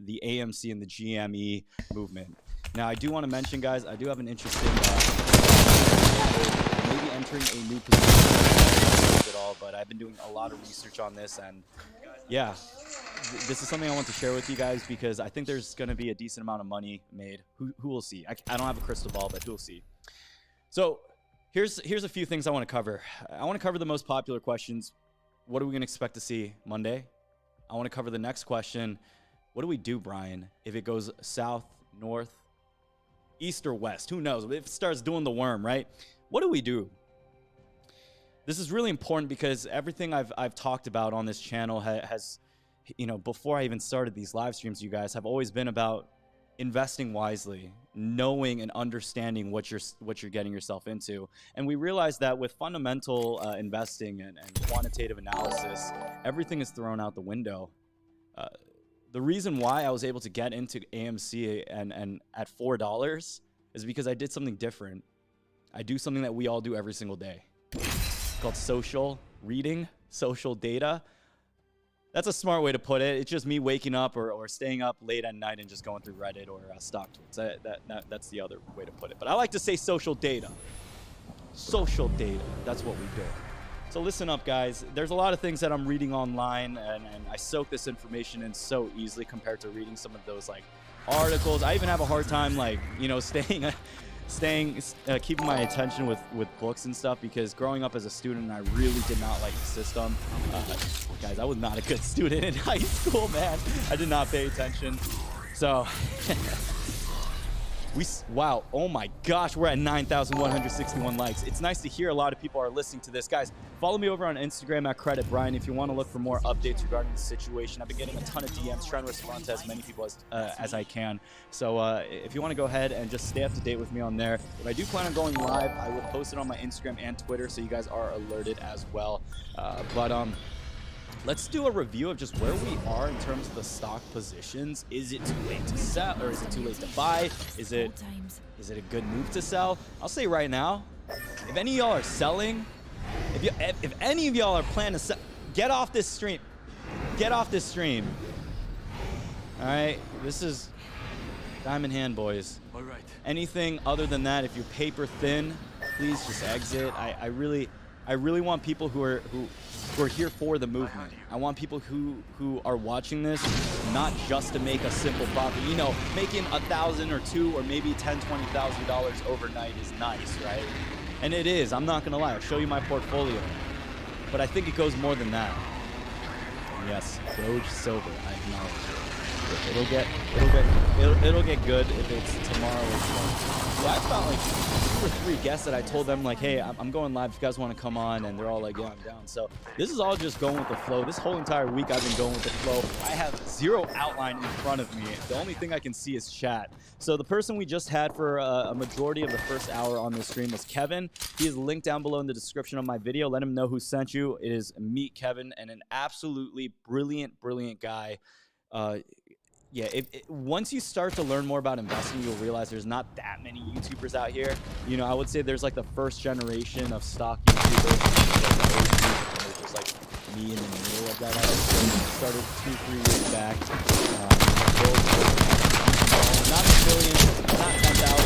the AMC and the GME movement. Now, I do want to mention, guys, I do have an interesting maybe entering a new position at all, but I've been doing a lot of research on this, and yeah, this is something I want to share with you guys because I think there's going to be a decent amount of money made. Who will see? I don't have a crystal ball, but who will see? So here's a few things I want to cover. I want to cover the most popular questions. What are we going to expect to see Monday? I want to cover the next question. What do we do, Brian, if it goes south, north, east, or west? Who knows? If it starts doing the worm, right? What do we do? This is really important because everything I've talked about on this channel has, you know, before I even started these live streams, you guys, have always been about investing wisely, knowing and understanding what you're getting yourself into. And we realized that with fundamental investing and quantitative analysis, everything is thrown out the window. The reason why I was able to get into AMC and at $4 is because I did something different. I do something that we all do every single day. It's called social reading, social data. That's a smart way to put it. It's just me waking up or staying up late at night and just going through Reddit or stock tweets. That's the other way to put it. But I like to say social data. Social data. That's what we do. So listen up, guys. There's a lot of things that I'm reading online, and I soak this information in so easily compared to reading some of those like articles. I even have a hard time like, you know, keeping my attention with books and stuff, because growing up as a student, I really did not like the system. Guys, I was not a good student in high school, man. I did not pay attention. So wow, oh my gosh, we're at 9,161 likes. It's nice to hear a lot of people are listening to this. Guys, follow me over on Instagram at @CreditBrian if you want to look for more updates regarding the situation. I've been getting a ton of DMs, trying to respond to as many people as I can. So if you want to go ahead and just stay up to date with me on there. If I do plan on going live, I will post it on my Instagram and Twitter, so you guys are alerted as well. Let's do a review of just where we are in terms of the stock positions. Is it too late to sell, or is it too late to buy? Is it a good move to sell? I'll say right now, if any of y'all are selling, if any of y'all are planning to sell, get off this stream. Get off this stream. All right, this is diamond hand, boys. All right. Anything other than that, if you're paper thin, please just exit. I really want people who are here for the movement. I want people who are watching this not just to make a simple profit. You know, making $1,000 or $2,000 or maybe $10,000, $20,000 overnight is nice, right? And it is. I'm not gonna lie. I'll show you my portfolio, but I think it goes more than that. Yes, Doge silver. I acknowledge it. It'll get good if it's tomorrow or tomorrow. So I've got like 2 or 3 guests that I told them like, hey, I'm going live if you guys want to come on, and they're all like, yeah, I'm down. So this is all just going with the flow. This whole entire week I've been going with the flow. I have zero outline in front of me. The only thing I can see is chat. So the person we just had for a majority of the first hour on this stream was Kevin. He is linked down below in the description of my video. Let him know who sent you. It is Meet Kevin, and an absolutely brilliant guy. Yeah, once you start to learn more about investing, you'll realize there's not that many YouTubers out here. You know, I would say there's like the first generation of stock YouTubers. There's just like me in the middle of that. I started 2-3 years back. Not a million, not 10,000,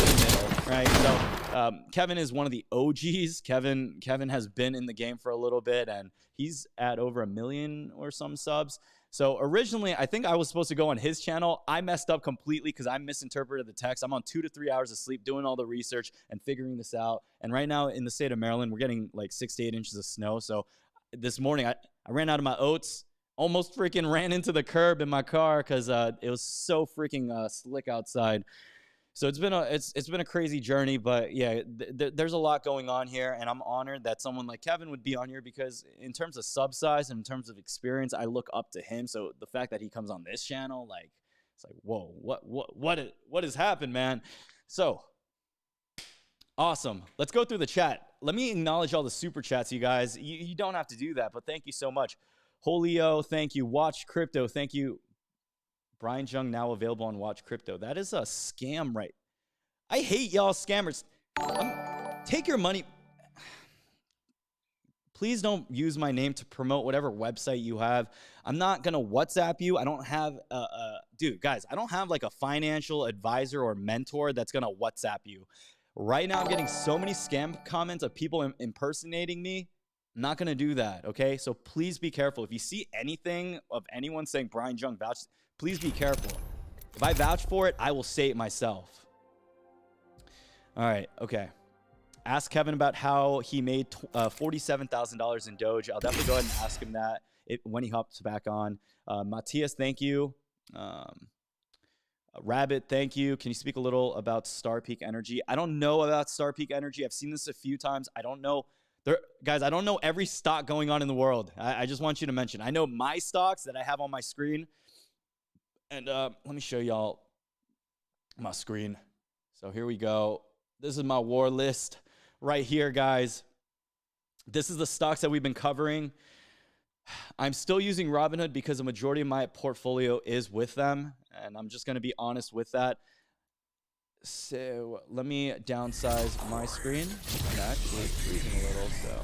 in the middle, right? So Kevin is one of the OGs. Kevin has been in the game for a little bit, and he's at over 1 million or some subs. So originally, I think I was supposed to go on his channel. I messed up completely because I misinterpreted the text. I'm on 2 to 3 hours of sleep doing all the research and figuring this out. And right now in the state of Maryland, we're getting like 6 to 8 inches of snow. So this morning, I ran out of my oats, almost freaking ran into the curb in my car because it was so freaking slick outside. So it's been a crazy journey, but yeah, there's a lot going on here, and I'm honored that someone like Kevin would be on here because in terms of sub size and in terms of experience, I look up to him. So the fact that he comes on this channel, like, it's like, whoa, what has happened, man? So awesome. Let's go through the chat. Let me acknowledge all the super chats, you guys. You don't have to do that, but thank you so much. Holio, thank you. Watch Crypto, thank you. Brian Jung now available on Watch Crypto. That is a scam, right? I hate y'all scammers. Take your money. please don't use my name to promote whatever website you have. I'm not going to WhatsApp you. I don't have dude, guys, I don't have like a financial advisor or mentor that's going to WhatsApp you. Right now, I'm getting so many scam comments of people impersonating me. I'm not going to do that, okay? So please be careful. If you see anything of anyone saying Brian Jung vouch, please be careful. If I vouch for it, I will say it myself. All right, okay. Ask Kevin about how he made $47,000 in Doge. I'll definitely go ahead and ask him that when he hops back on. Matthias, thank you. Rabbit, thank you. Can you speak a little about Star Peak Energy? I don't know about Star Peak Energy. I've seen this a few times. I don't know. Guys, I don't know every stock going on in the world. I just want you to mention. I know my stocks that I have on my screen. And let me show y'all my screen. So here we go. This is my war list right here, guys. This is the stocks that we've been covering. I'm still using Robinhood because a majority of my portfolio is with them. And I'm just going to be honest with that. So let me downsize my screen. I'm actually freezing a little, so.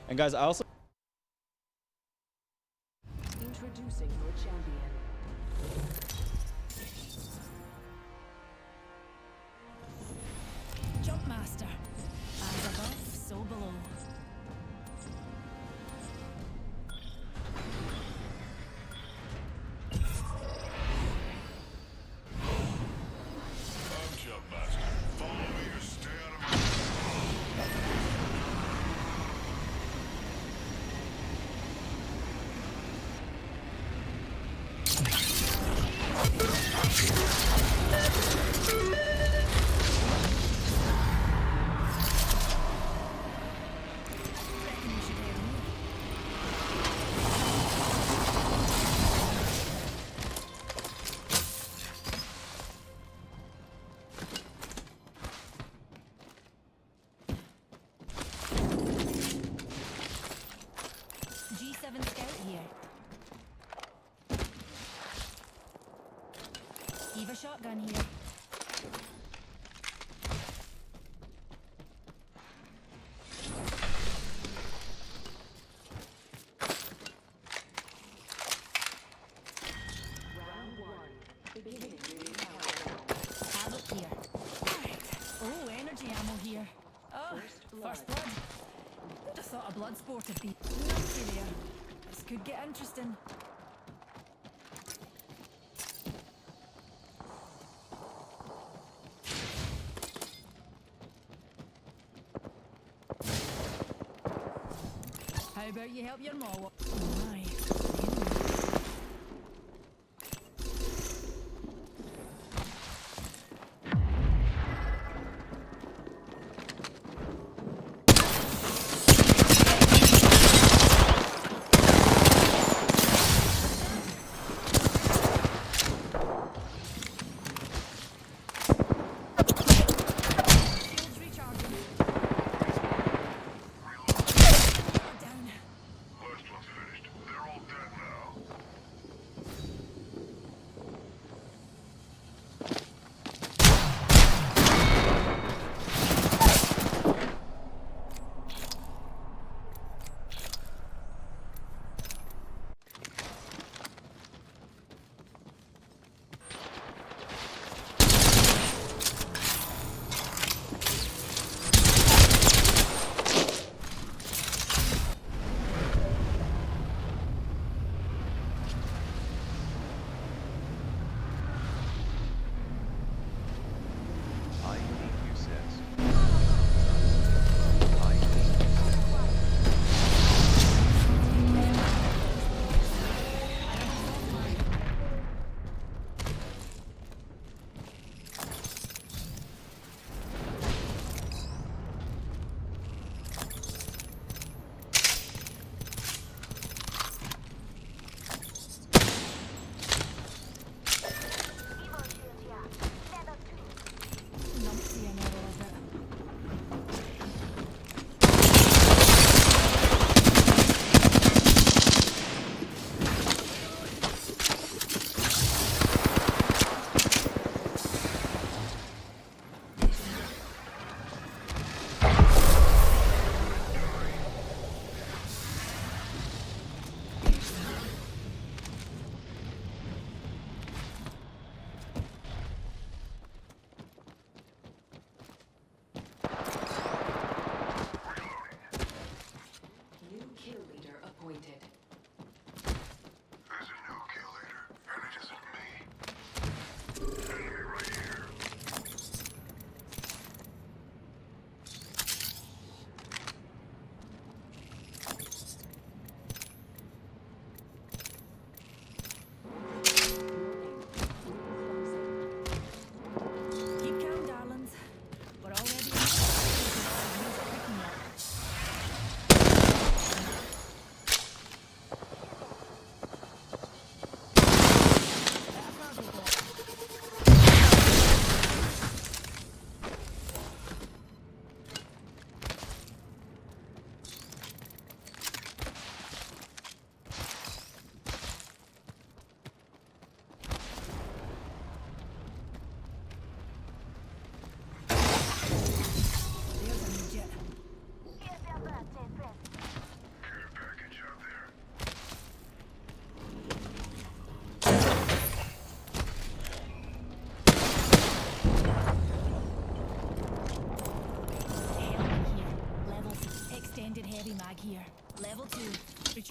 And guys, I also... Introducing your champion. Jump master. As above, so below. G7 scout here. Eva shotgun here. Round 1. Beginning ring countdown. Havoc here. Oh, energy ammo here. Oh, first blood. Who'd have thought a blood sport would be nasty there? This could get interesting. How about you help your ma? Oh my. Shields recharging. Down. First one's finished.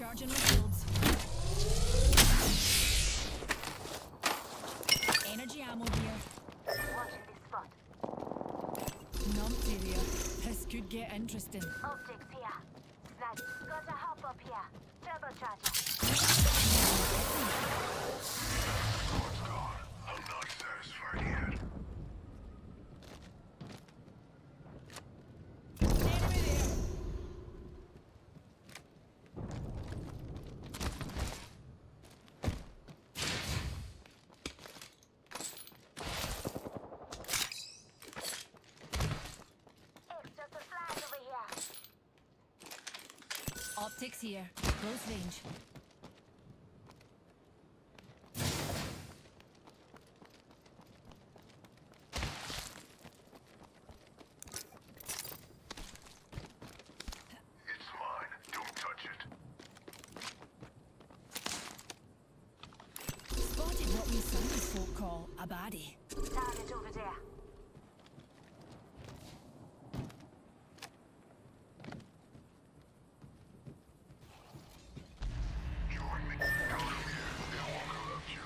Recharging my shields. Energy ammo here. Watching this spot. Numped area. This could get interesting. Optics here. Snag. Got a hop up here. Turbocharger. I'm not satisfied yet. Enemy there. It's just a flag over here. Optics here. Close range. It's mine. Don't touch it. Spotted what we science folk call a baddie. Target over there. Join me. Go from here. They won't corrupt you.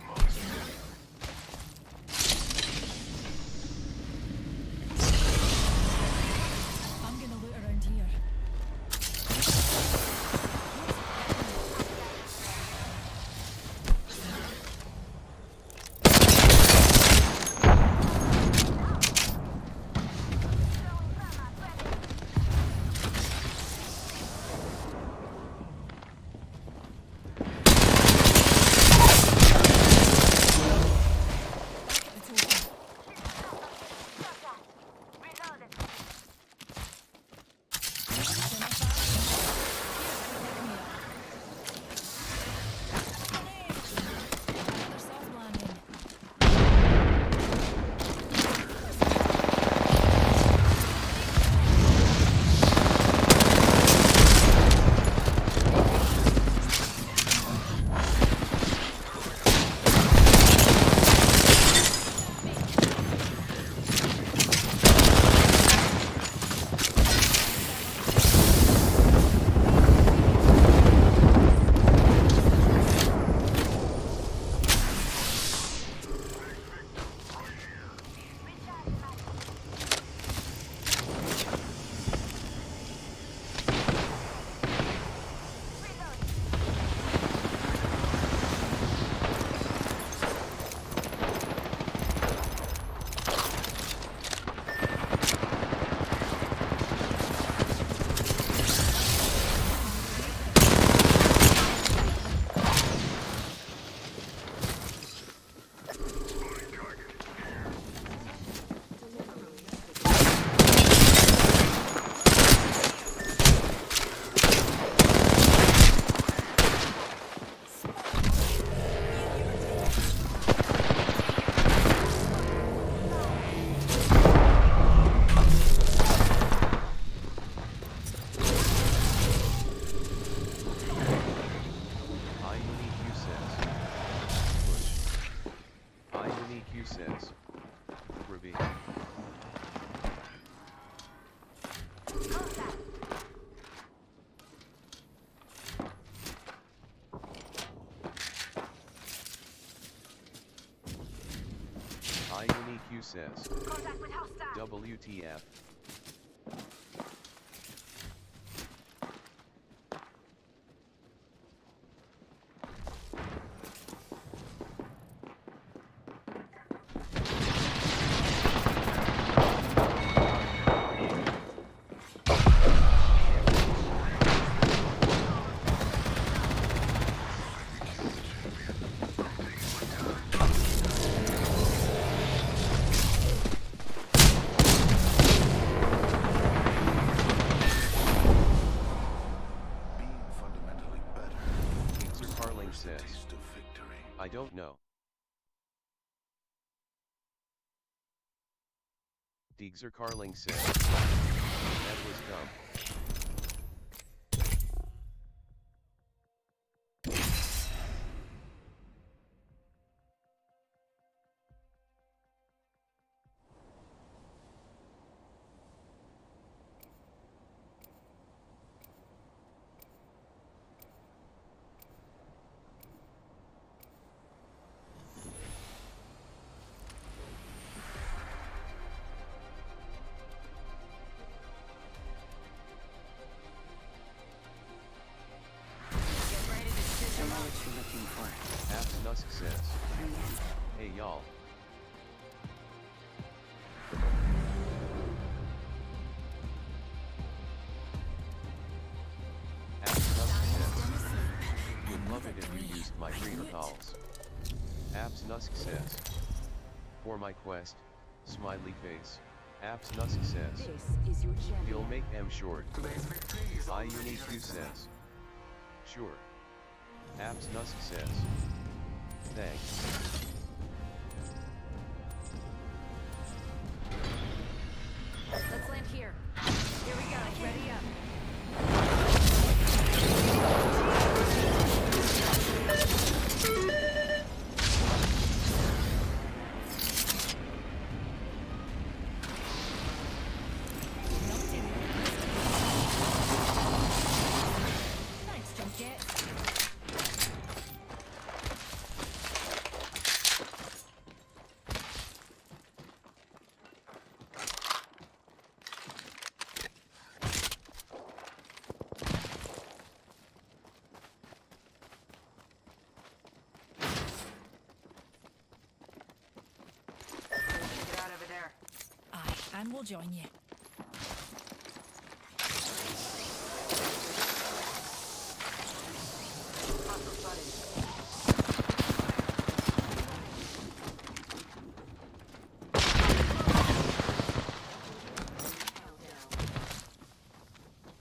Monster. I'm gonna loot around here. Throwing thermite ready. It's open. Got that. Reloaded. Semi-fast. Pick me up. Grenade. Another soft landing. Recharging my. Reloading. I unique you says. Push. I unique you says. Reveal. Contact. I unique you says. Contact with hostile. WTF. Being fundamentally better. Sir Carling says. Taste of victory. I don't know. Deegzer Carling says. That was dumb. no success. Hey y'all. Apps no success. Would love it if you used my reader calls. Apps no success. For my quest, smiley face. Apps no success. This is your champion. You'll make M short. Today's victory is I on the unique Eastern 2 side. cents. Sure. Apps no success. Thanks. Let's land here. Here we go. Ready up. Thanks, Junket. Get out over there. Aye, and we'll join you. Hostile spotted.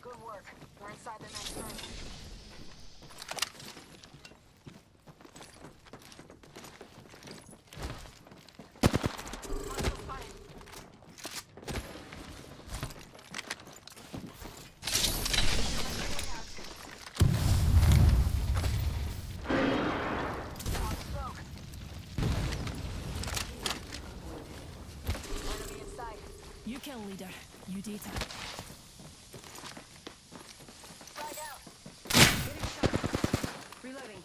Good work. We're inside the next room. Hostile spotted. On smoke. Enemy inside. You kill leader. You data. Frag out. Getting shot. Reloading.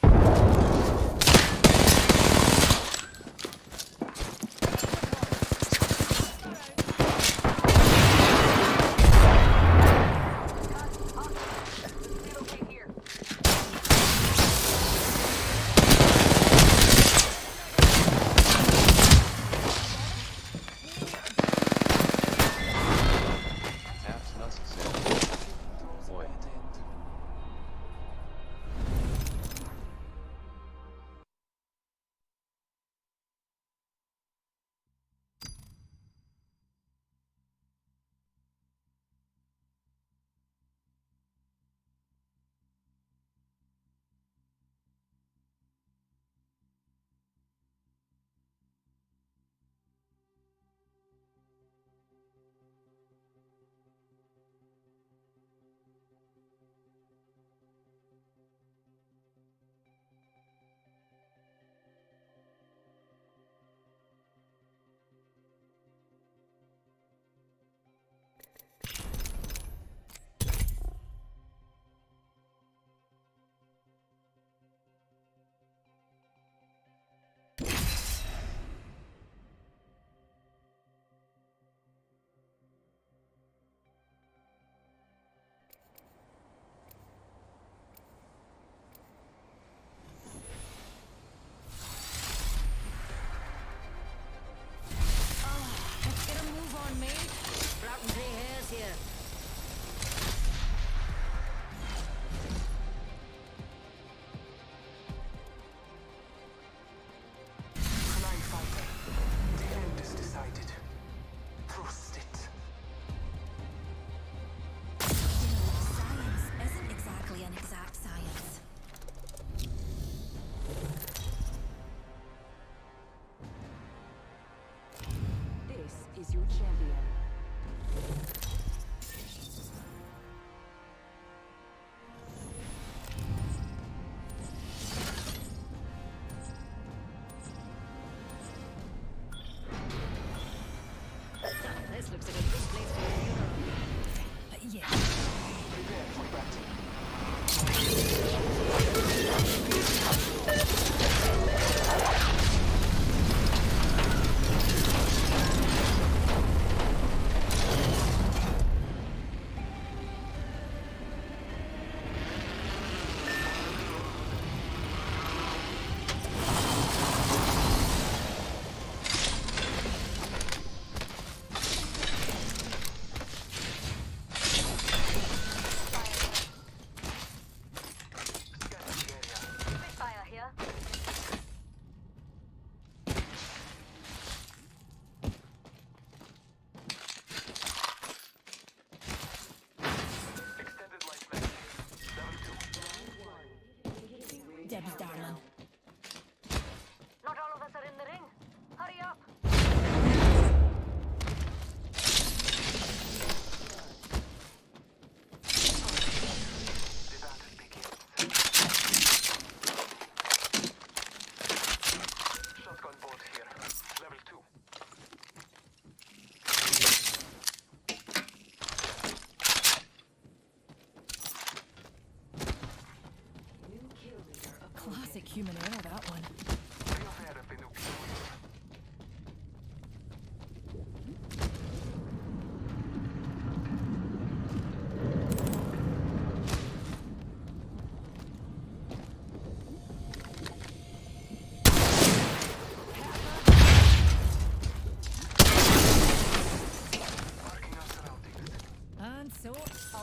Relocate here. Apps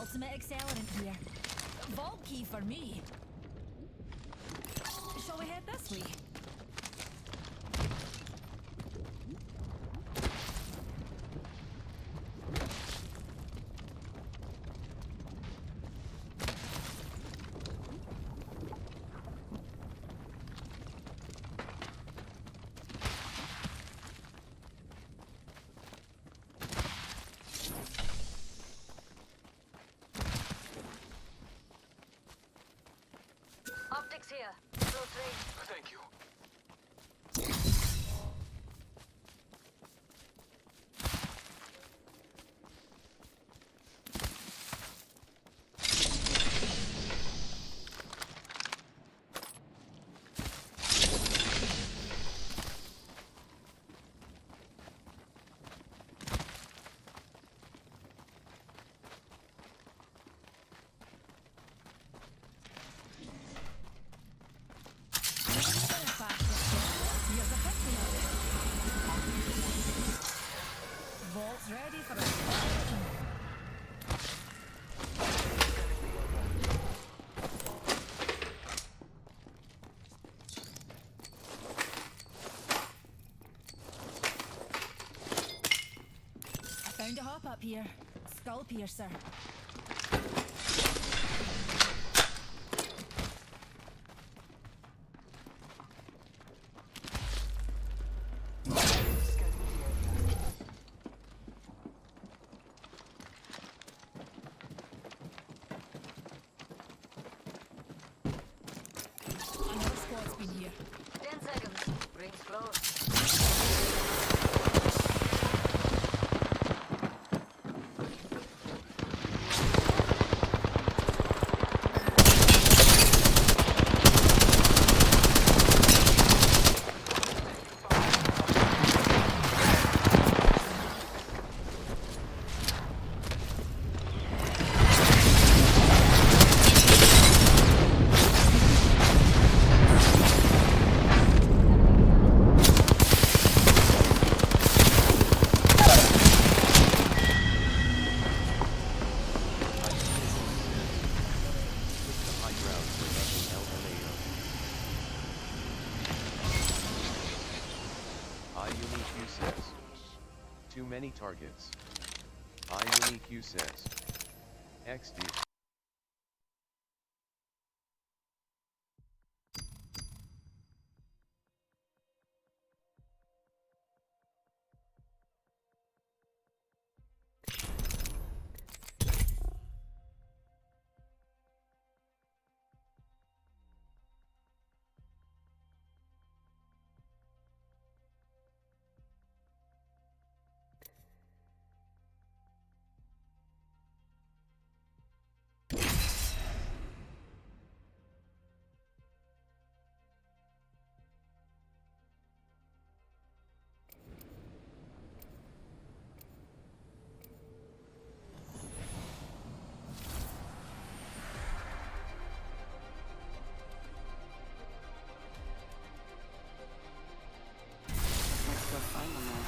ultimate accelerant here. Vault key for me. Shall we head this way? Optics here. Close range. Thank you. Here's a picture of it. Vault's ready for exploration. I found a hop up here. Skull piercer. Another squad's been here. 10 seconds. Rings close. The high ground for nothing LMAO. I unique you says. Too many targets. I unique you says. XD. Let's go find them all.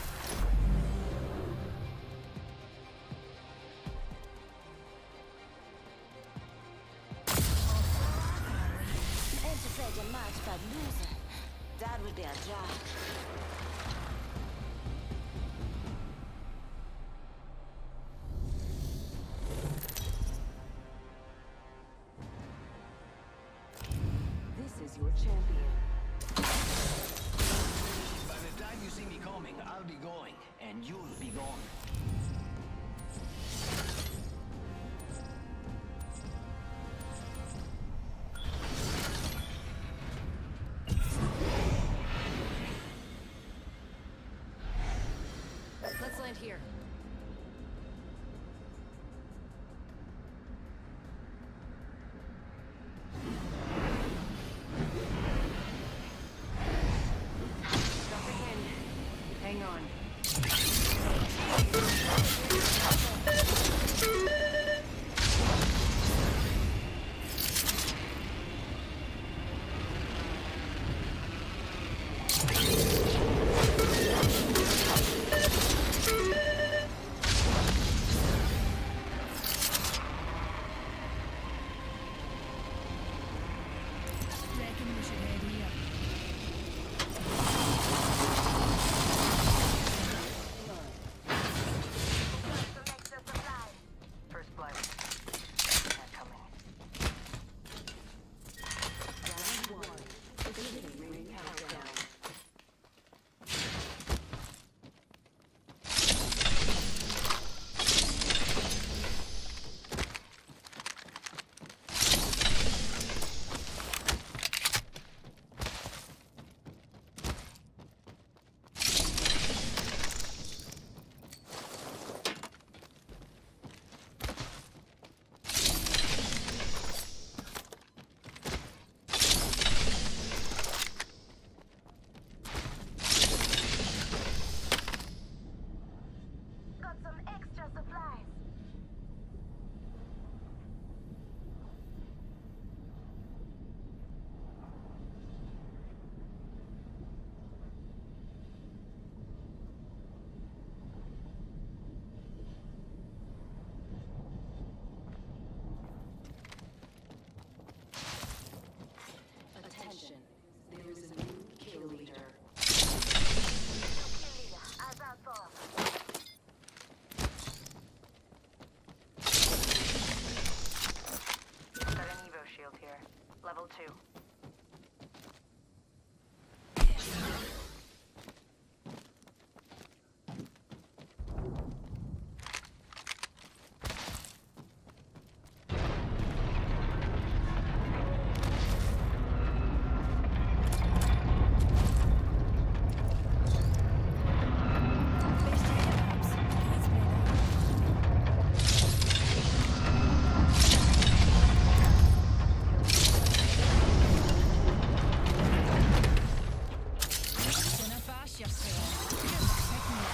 Ain't you said you're much but loser? That would be a job. This is your champion. By the time you see me coming, I'll be going, and you'll be gone. Let's land here. Dropping in. Hang on. 2. Best check it, Babs. He's better. Dinner fast yourself. Just picking it.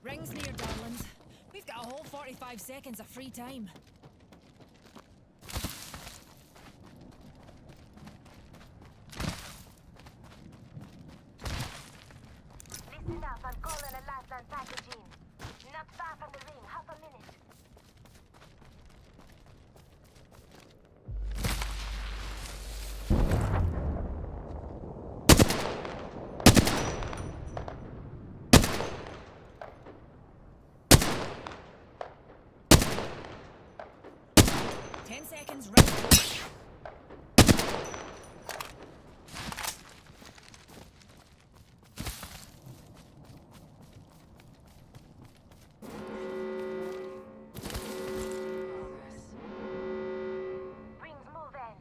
Rings near, darlings. We've got a whole 45 seconds of free time. Listen up, I'm calling a lifeline package in. Not far from the ring, half a minute. Ten seconds, right? Rings moving.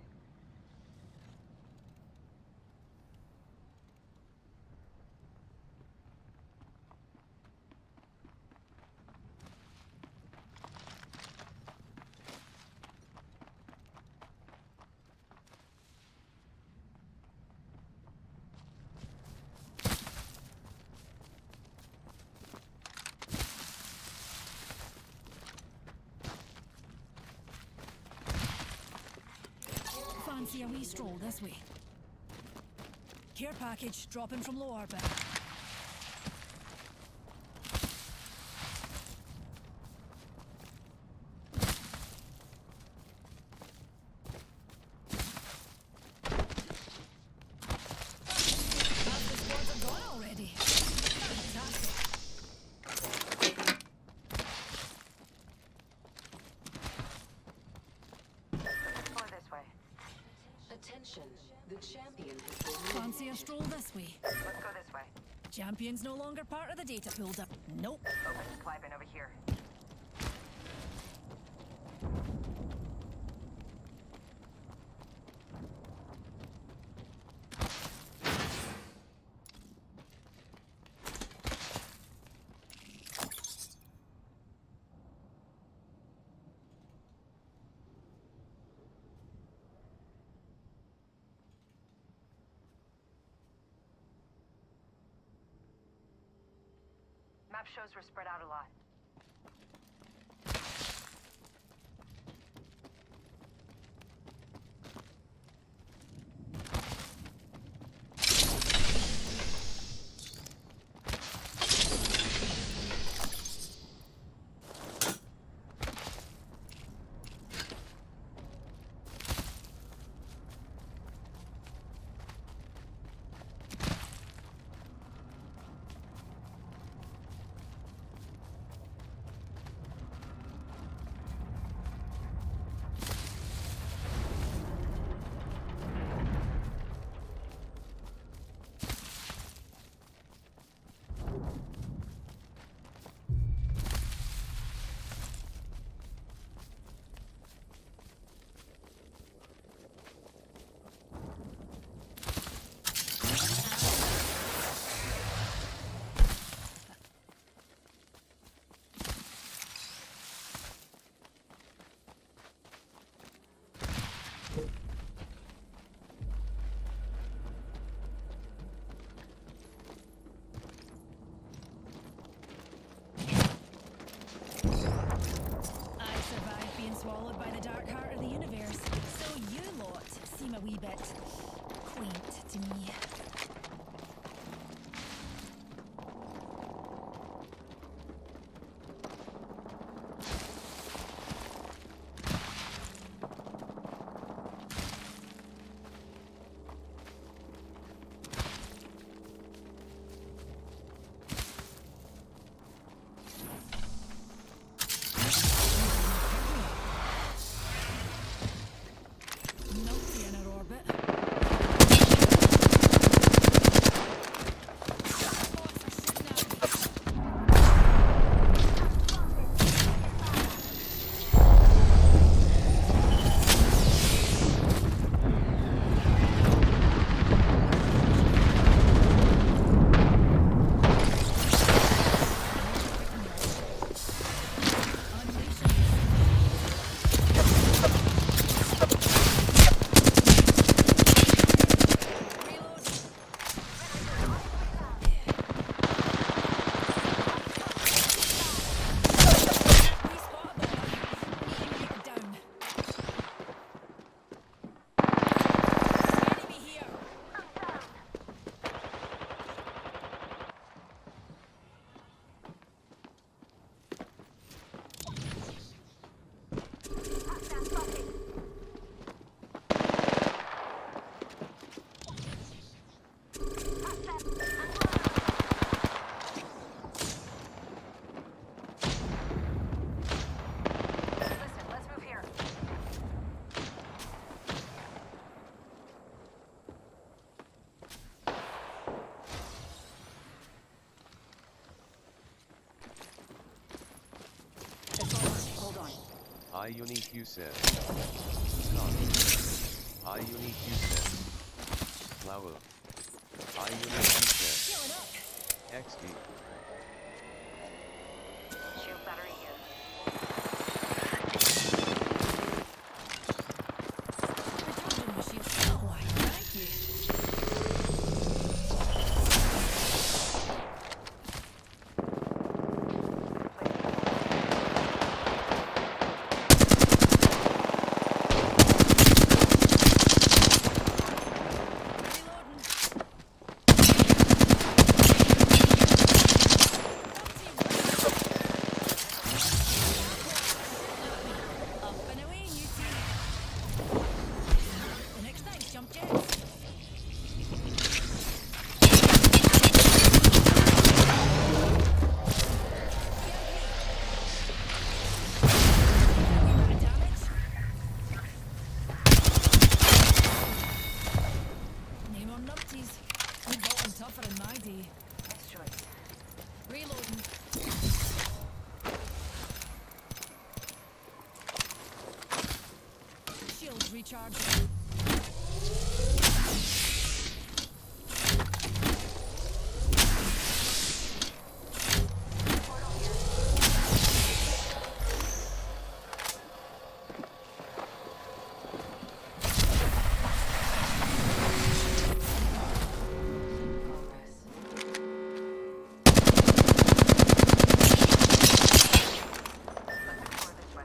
Fancy a wee stroll this way. Care package dropping from low orbit. Half the squads are gone already. Fantastic. Or this way. Attention, the champion has been Fancy a stroll this way. Let's go this way. Champion's no longer part of the data pool. Nope. Open supply bin over here. Map shows we're spread out a lot. a wee bit quaint to me. I unique you says. I unique you says. Flower. I unique you says. Healing up. XD. Shield battery here. Recharging my shield. Oh, why, thank you. Up and away, you two. The next time, jump jets. Name on numpties. We got them tougher in my day. Nice choice. Reloading. Shields recharging. More this way.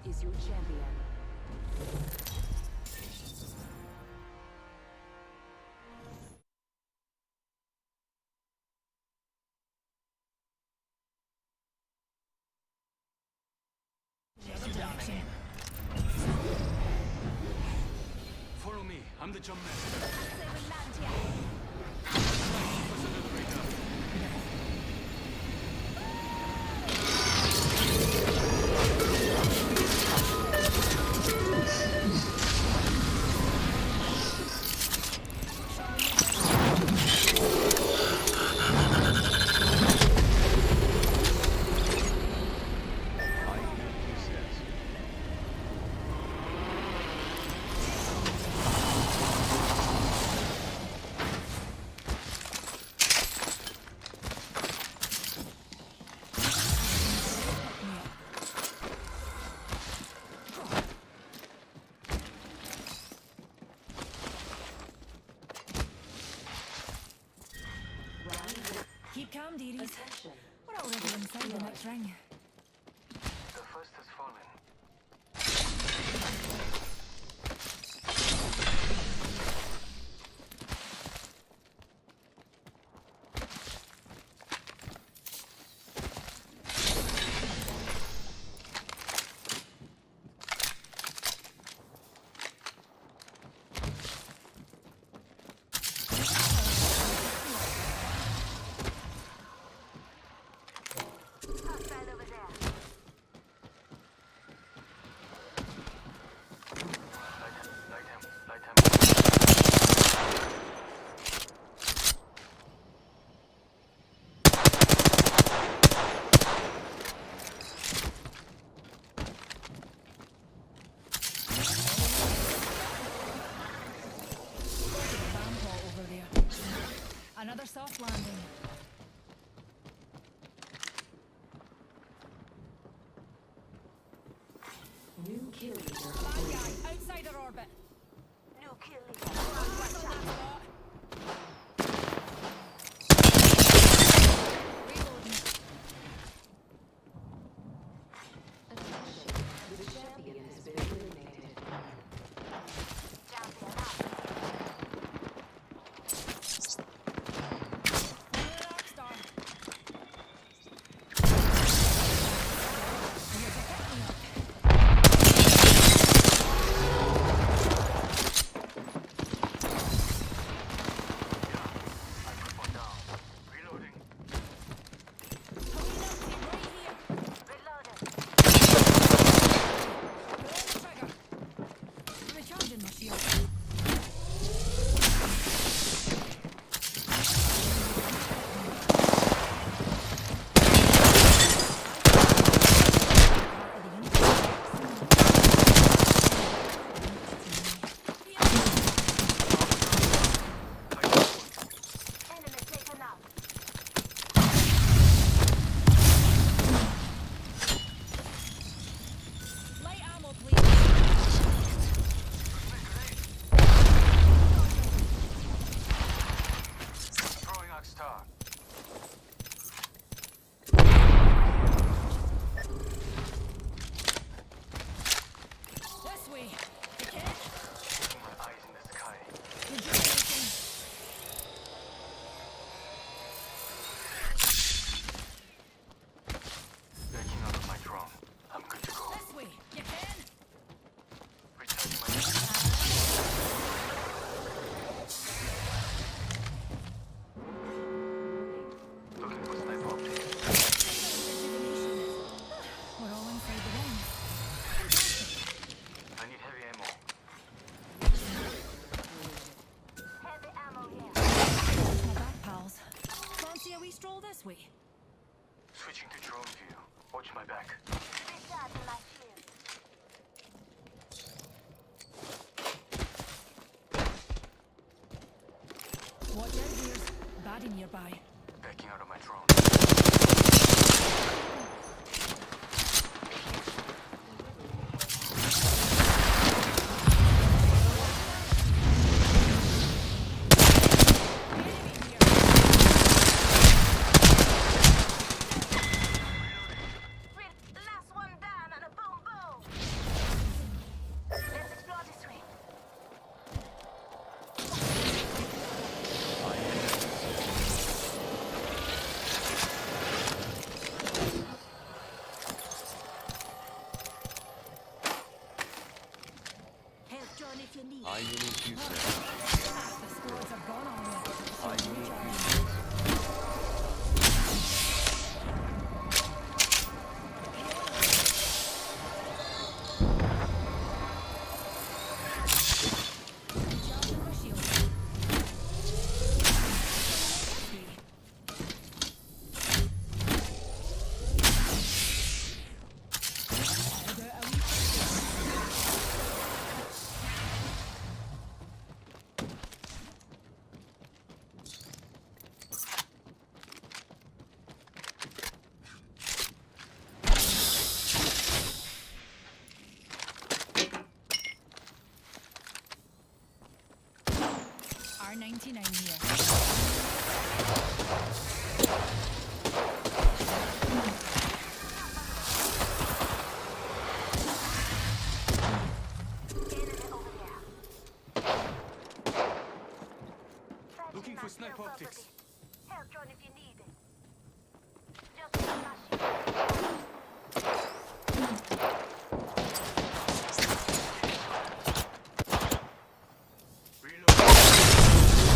is your champion. The other direction. Follow me. I'm the jump master. They will land here. What's under the radar? IEQ says. Keep calm, dearies. Attention. We're already inside the next ring. The first has fallen. Hostile over there. Light him. Bomb hole over there. Another soft landing. New kill leader. Bad guy, outside our orbit. New kill leader. Watch on that spot. Reloading. Attention. The champion has been eliminated. Champion up. Rockstar. Reloading. Reloaded. Recharging my shield. Enemy taken out. Light ammo, please. Throwing Arc Star. This way. You can? Keeping my eyes in the sky. Rejuvenating. Backing out of my drone. I'm good to go. This way. You can? Recharging my looking for sniper optics. We're all inside the ring. I need heavy ammo. Heavy ammo here. My back, pals. Fancy a wee stroll this way? Switching to drone view. Watch my back. Recharging my shield. Watch out, dears. Baddie nearby. Backing out of my drone. Last one down and a boom boom. if you need. I unique Q says. Half the squads are gone already. I So unique Q recharge. says. Recharging my shield. Head out a wee R99 here. Enemy over there. Looking for sniper Kill optics. property. Help drone if you need it. Just flash.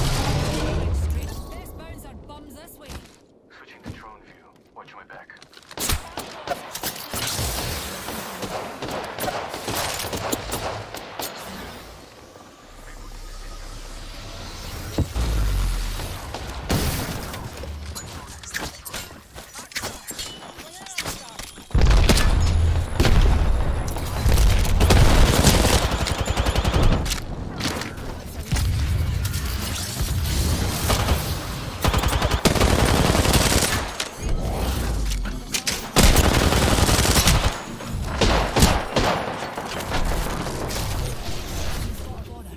Straight. Best bounce our bums this way. Switching to drone view. Watch my back. Got a border.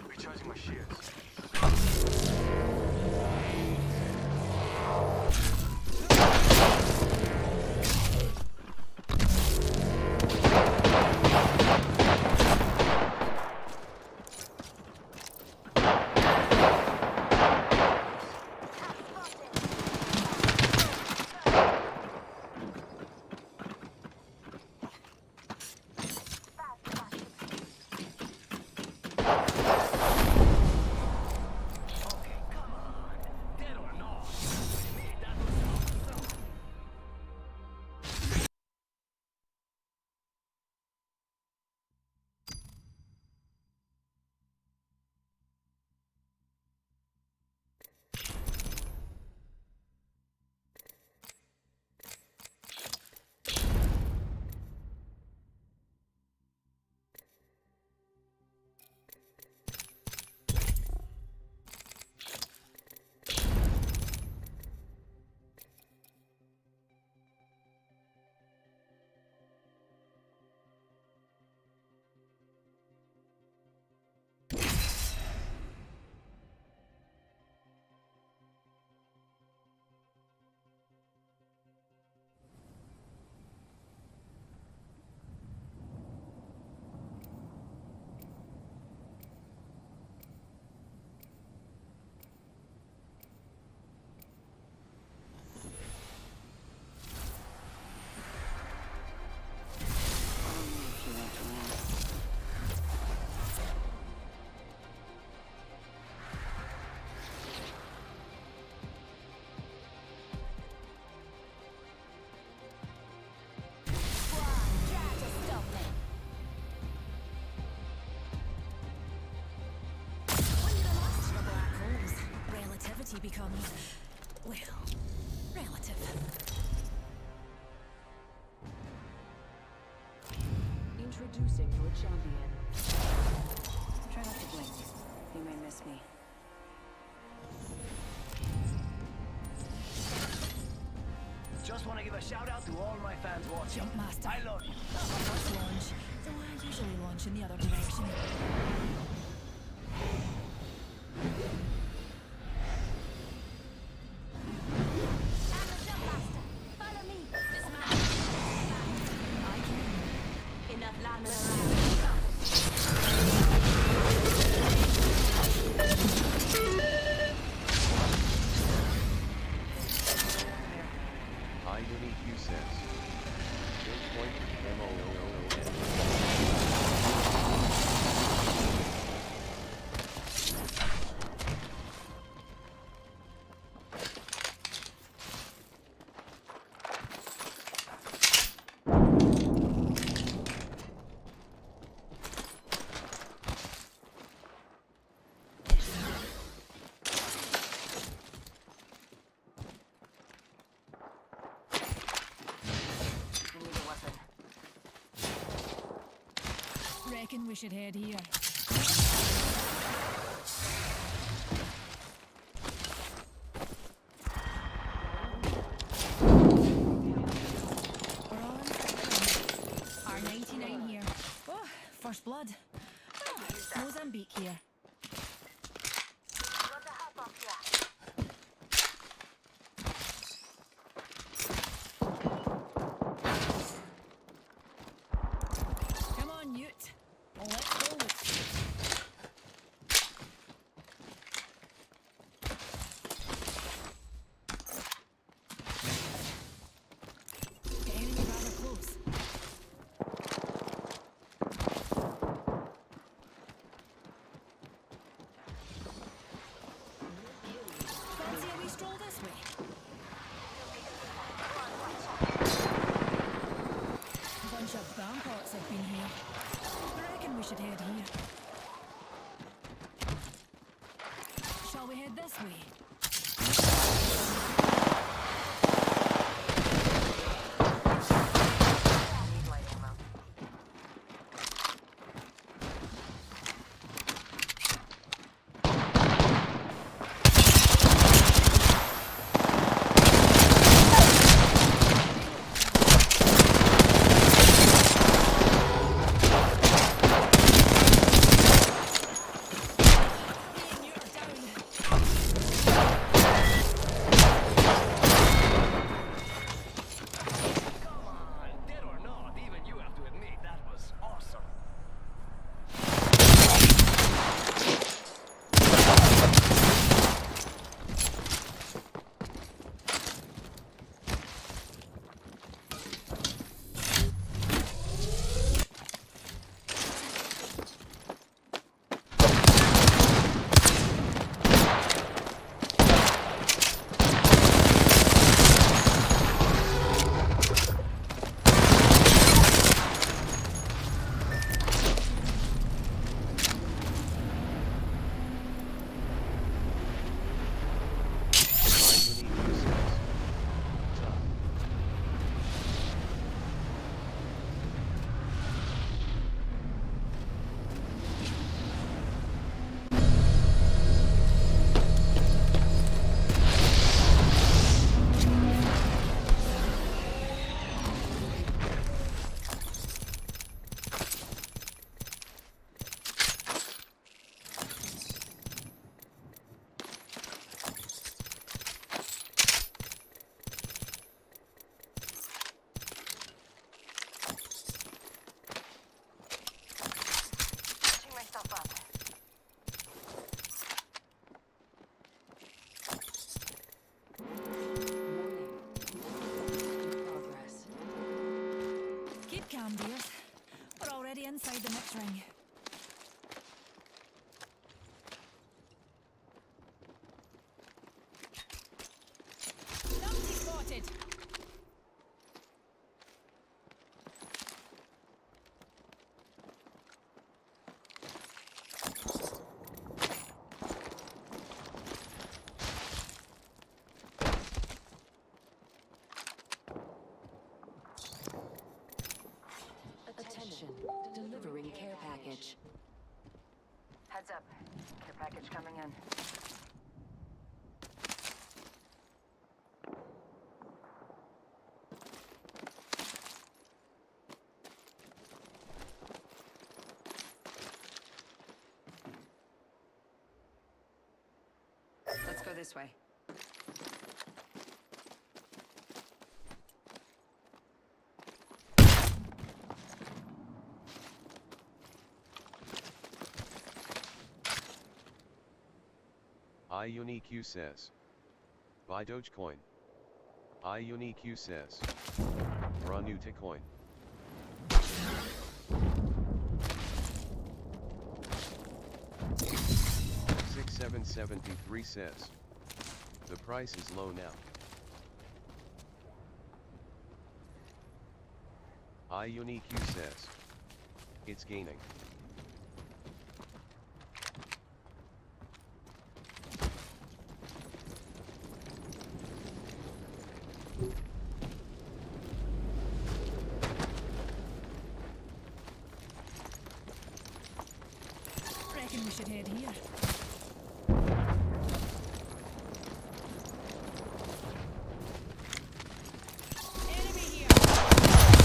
Recharging my shields. Okay, come on. Dead or not? That was awesome. If you want to win. Try to stop me. When you're lost in the black holes, relativity becomes, well, relative. Introducing your champion. Try not to blink. You may miss me. Just want to give a shout out to all my fans watching. Jump master. I love you. Not my first launch, though I usually launch in the other direction. I'm the jump master. Follow me. I can. Enough lambing around. I unique Q says. Point MOON. reckon we should head here. We're on. R99 here. Oh, first blood. Oh, Mozambique here. Gotta hop up here. Come on, Newt. Let's go. The enemy rather close. Fancy a wee stroll this way? A bunch of vamparts have been here. I reckon we should head here. Shall we head this way? Need light ammo. You're down. Come on, dead or not, even you have to admit that was awesome. My unique use says. Tough. Patching myself up. Progress. Keep calm, dears. We're already inside the mix ring. Numpty spotted. Attention. Delivering care package. Heads up. Care package coming in. Let's go this way. iUnique says. Buy Dogecoin. iUnique says. Ranuta coin. 6773 says. The price is low now. iUnique says. It's gaining. should head here. Enemy here. Top of us.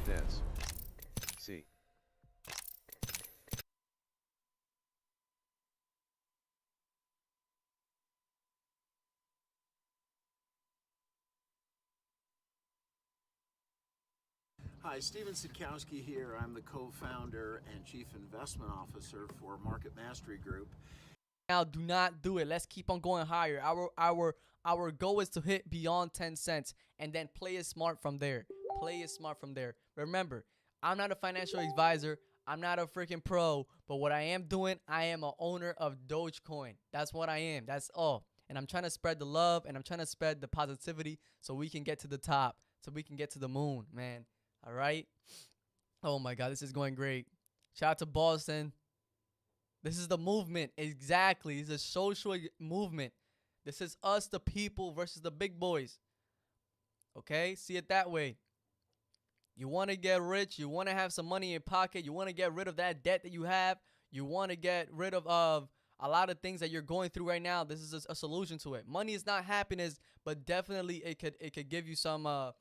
Des. See. Hi, Steven Sitkowski here. I'm the co-founder and chief investment officer for Market Mastery Group. Now, do not do it. Let's keep on going higher. Our goal is to hit beyond 10 cents and then play it smart from there. Play it smart from there. Remember, I'm not a financial advisor. I'm not a freaking pro, but what I am doing, I am a owner of Dogecoin. That's what I am. That's all. And I'm trying to spread the love and I'm trying to spread the positivity so we can get to the top, so we can get to the moon, man. All right. Oh my God, this is going great. Shout out to Boston. This is the movement. Exactly. It's a social movement. This is us, the people, versus the big boys. Okay? See it that way. You want to get rich. You want to have some money in your pocket. You want to get rid of that debt that you have. You want to get rid of a lot of things that you're going through right now. This is a solution to it. Money is not happiness, but definitely it could give you some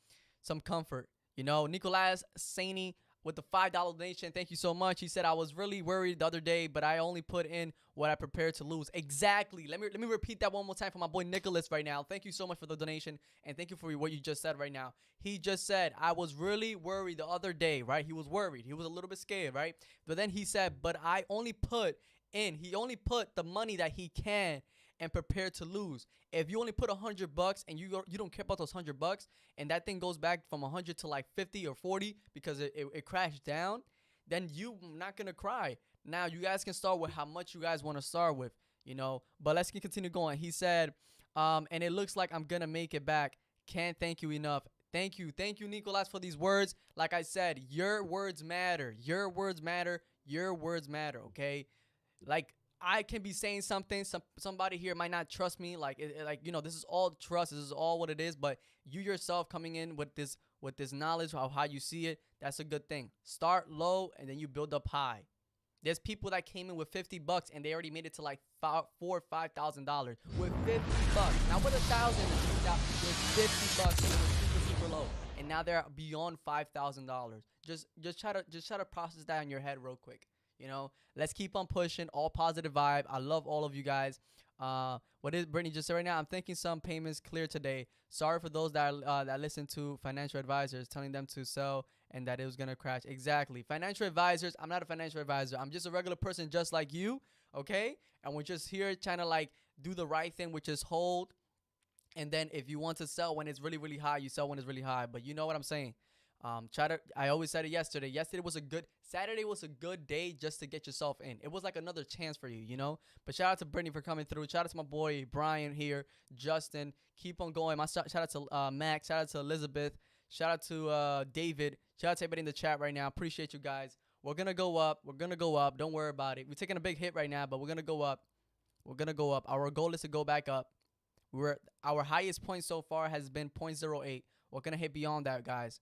comfort. You know, Nicolas Saini with the $5 donation. Thank you so much. He said, I was really worried the other day, but I only put in what I prepared to lose. Exactly. Let me repeat that one more time for my boy Nicholas right now. Thank you so much for the donation, and thank you for what you just said right now. He just said, I was really worried the other day, right? He was worried. He was a little bit scared, right? But then he said, but I only put in. He only put the money that he can and prepared to lose. If you only put $100 and you don't care about those $100 and that thing goes back from 100 to like 50 or 40 because it crashed down, then you not gonna cry. Now you guys can start with how much you guys want to start with, you know. But let's continue going. He said, and it looks like I'm gonna make it back. Can't thank you enough. Thank you, Nicolas, for these words. Like I said, your words matter. Your words matter. Your words matter. Okay, like. I can be saying something. Somebody here might not trust me. Like you know, this is all trust. This is all what it is. But you yourself coming in with this knowledge of how you see it, that's a good thing. Start low and then you build up high. There's people that came in with $50 and they already made it to like $4,000 or $5,000 with $50. Now with 1,000, with $50, it was super low, and now they're beyond $5,000. Just try to process that in your head real quick. You know, let's keep on pushing. All positive vibe. I love all of you guys. What did Brittany just say right now? I'm thinking some payments clear today. Sorry for those that listen to financial advisors telling them to sell and that it was gonna crash. Exactly. Financial advisors. I'm not a financial advisor. I'm just a regular person just like you. Okay, and we're just here trying to like do the right thing, which is hold. And then if you want to sell when it's really, really high, you sell when it's really high. But you know what I'm saying. I always said it yesterday. Saturday was a good day just to get yourself in. It was like another chance for you, you know. But shout out to Brittany for coming through. Shout out to my boy Brian here, Justin. Keep on going. Shout out to Max. Shout out to Elizabeth. Shout out to David. Shout out to everybody in the chat right now. Appreciate you guys. We're gonna go up. Don't worry about it. We're taking a big hit right now, but we're gonna go up. Our goal is to go back up. Our highest point so far has been 0.08. We're gonna hit beyond that, guys.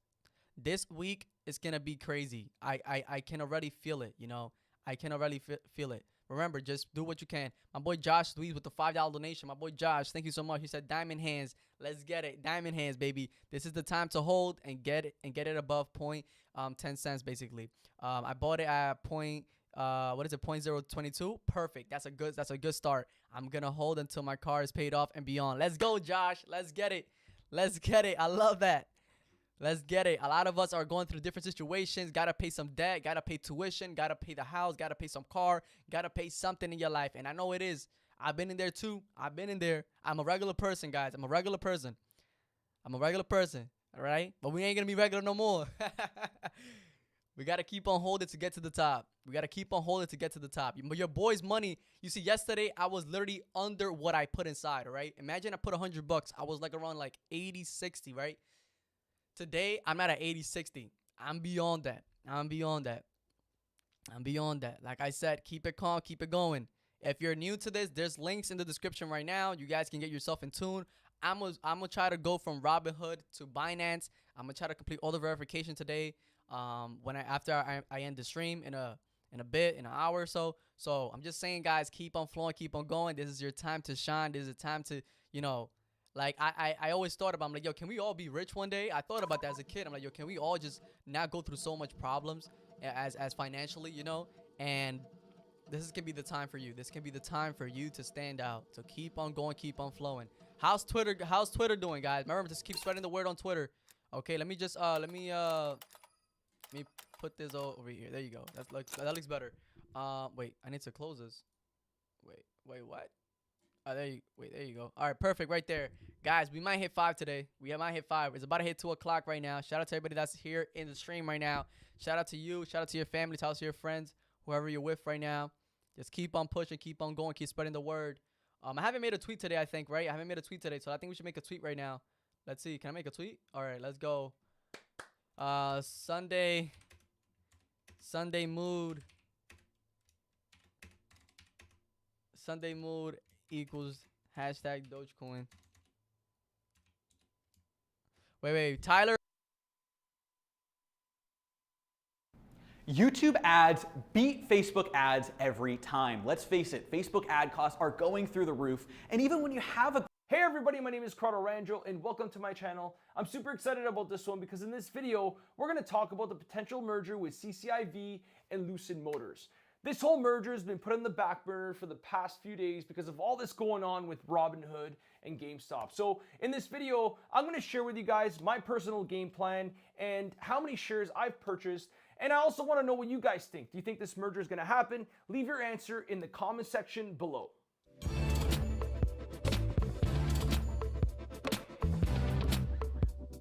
This week is gonna be crazy. I can already feel it, you know. I can already feel it. Remember, just do what you can. My boy Josh Louise with the $5 donation. My boy Josh, thank you so much. He said diamond hands. Let's get it. Diamond hands, baby. This is the time to hold and get it above 10 cents basically. I bought it at what is it, 0.022? Perfect. That's a good start. I'm gonna hold until my car is paid off and beyond. Let's go, Josh. Let's get it. Let's get it. I love that. Let's get it. A lot of us are going through different situations. Gotta pay some debt. Gotta pay tuition. Gotta pay the house. Gotta pay some car. Gotta pay something in your life. And I know it is. I've been in there too. I've been in there. I'm a regular person, guys. I'm a regular person. I'm a regular person. All right? But we ain't gonna be regular no more. We got to keep on holding to get to the top. We got to keep on holding to get to the top. Your boy's money, you see, yesterday, I was literally under what I put inside, all right? Imagine I put $100. I was like around like 80, 60, right? Today, I'm not at 80, 60. I'm beyond that. I'm beyond that. I'm beyond that. Like I said, keep it calm, keep it going. If you're new to this, there's links in the description right now. You guys can get yourself in tune. I'm gonna try to go from Robinhood to Binance. I'm gonna try to complete all the verification today. After I end the stream in a bit, in an hour or so. So I'm just saying, guys, keep on flowing, keep on going. This is your time to shine. This is a time to, you know, like I always thought about, I'm like, yo, can we all be rich one day? I thought about that as a kid. I'm like, yo, can we all just not go through so much problems as financially, you know? And this can be the time for you. This can be the time for you to stand out. So keep on going, keep on flowing. How's Twitter doing, guys? Remember, just keep spreading the word on Twitter. Okay, let me put this over here. There you go. That looks better. Wait, I need to close this. Wait, what? There you go. All right, perfect, right there, guys. We might hit 5 today. We might hit 5. It's about to hit 2 o'clock right now. Shout out to everybody that's here in the stream right now. Shout out to you. Shout out to your family. Shout out to your friends, whoever you're with right now. Just keep on pushing, keep on going, keep spreading the word. I haven't made a tweet today, I think, right? I haven't made a tweet today, so I think we should make a tweet right now. Let's see. Can I make a tweet? All right, let's go. Sunday mood. Sunday mood equals hashtag Dogecoin. Wait, Tyler. YouTube ads beat Facebook ads every time. Let's face it, Facebook ad costs are going through the roof, and even when you have a... Hey everybody, my name is tRADING and welcome to my channel. I'm super excited about this one because in this video, we're going to talk about the potential merger with CCIV and Lucid Motors. This whole merger has been put on the back burner for the past few days because of all this going on with Robinhood and GameStop. So in this video, I'm going to share with you guys my personal game plan and how many shares I've purchased. And I also want to know what you guys think. Do you think this merger is going to happen? Leave your answer in the comment section below.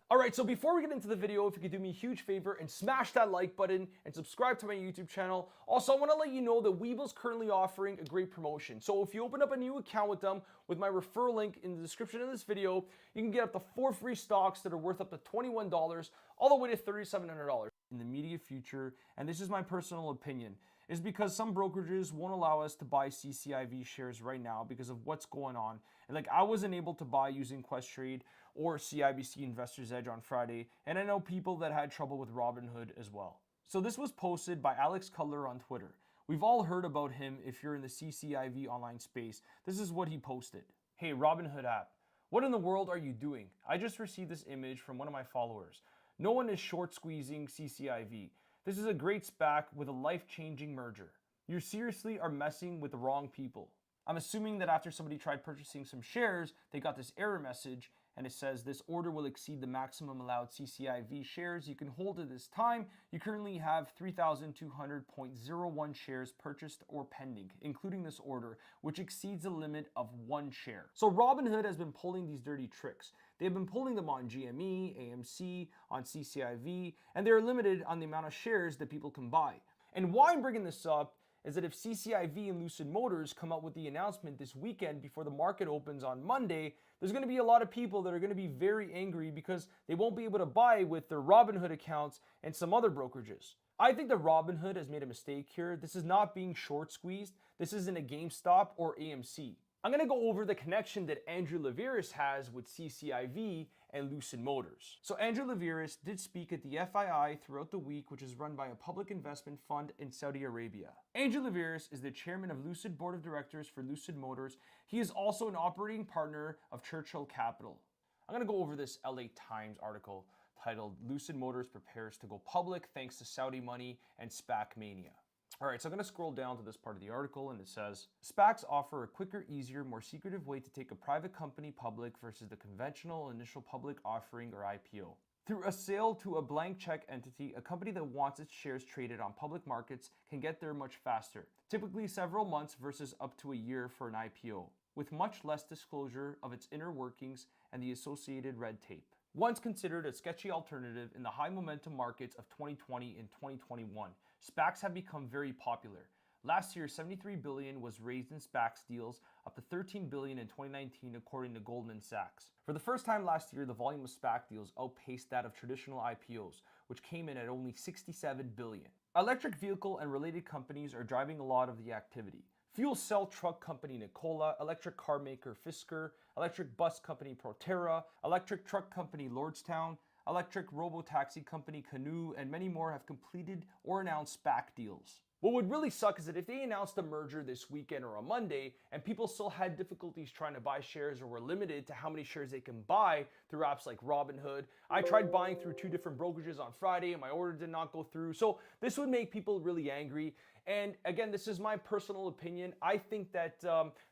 Alright, so before we get into the video, if you could do me a huge favor and smash that like button and subscribe to my YouTube channel. Also, I want to let you know that Weeble's currently offering a great promotion. So if you open up a new account with them, with my referral link in the description of this video, you can get up to 4 free stocks that are worth up to $21, all the way to $3,700 in the immediate future. And this is my personal opinion, is because some brokerages won't allow us to buy CCIV shares right now because of what's going on. And like, I wasn't able to buy using Questrade or CIBC Investor's Edge on Friday, and I know people that had trouble with Robinhood as well. So this was posted by Alex Cutler on Twitter. We've all heard about him if you're in the CCIV online space. This is what he posted. Hey, Robinhood app, what in the world are you doing? I just received this image from one of my followers. No one is short squeezing CCIV. This is a great SPAC with a life-changing merger. You seriously are messing with the wrong people. I'm assuming that after somebody tried purchasing some shares, they got this error message, and it says this order will exceed the maximum allowed CCIV shares you can hold at this time. You currently have 3,200.01 shares purchased or pending, including this order, which exceeds a limit of 1 share. So Robinhood has been pulling these dirty tricks. They've been pulling them on GME, AMC, on CCIV, and they're limited on the amount of shares that people can buy. And why I'm bringing this up is that if CCIV and Lucid Motors come out with the announcement this weekend before the market opens on Monday, there's going to be a lot of people that are going to be very angry because they won't be able to buy with their Robinhood accounts and some other brokerages. I think that Robinhood has made a mistake here. This is not being short squeezed. This isn't a GameStop or AMC. I'm going to go over the connection that Andrew Leveris has with CCIV and Lucid Motors. So Andrew Leveris did speak at the FII throughout the week, which is run by a public investment fund in Saudi Arabia. Andrew Leveris is the chairman of Lucid Board of Directors for Lucid Motors. He is also an operating partner of Churchill Capital. I'm going to go over this LA Times article titled Lucid Motors Prepares to Go Public Thanks to Saudi Money and SPAC Mania. All right, so I'm going to scroll down to this part of the article, and it says, SPACs offer a quicker, easier, more secretive way to take a private company public versus the conventional initial public offering or IPO. Through a sale to a blank check entity, a company that wants its shares traded on public markets can get there much faster, typically several months versus up to a year for an IPO, with much less disclosure of its inner workings and the associated red tape. Once considered a sketchy alternative in the high momentum markets of 2020 and 2021, SPACs have become very popular. Last year, $73 billion was raised in SPACs deals, up to $13 billion in 2019 according to Goldman Sachs. For the first time last year, the volume of SPAC deals outpaced that of traditional IPOs, which came in at only $67 billion. Electric vehicle and related companies are driving a lot of the activity. Fuel cell truck company Nikola, electric car maker Fisker, electric bus company Proterra, electric truck company Lordstown, electric robo-taxi company Canoe, and many more have completed or announced SPAC deals. What would really suck is that if they announced a merger this weekend or on Monday and people still had difficulties trying to buy shares or were limited to how many shares they can buy through apps like Robinhood. I tried buying through 2 different brokerages on Friday and my order did not go through. So this would make people really angry. And again, this is my personal opinion. I think that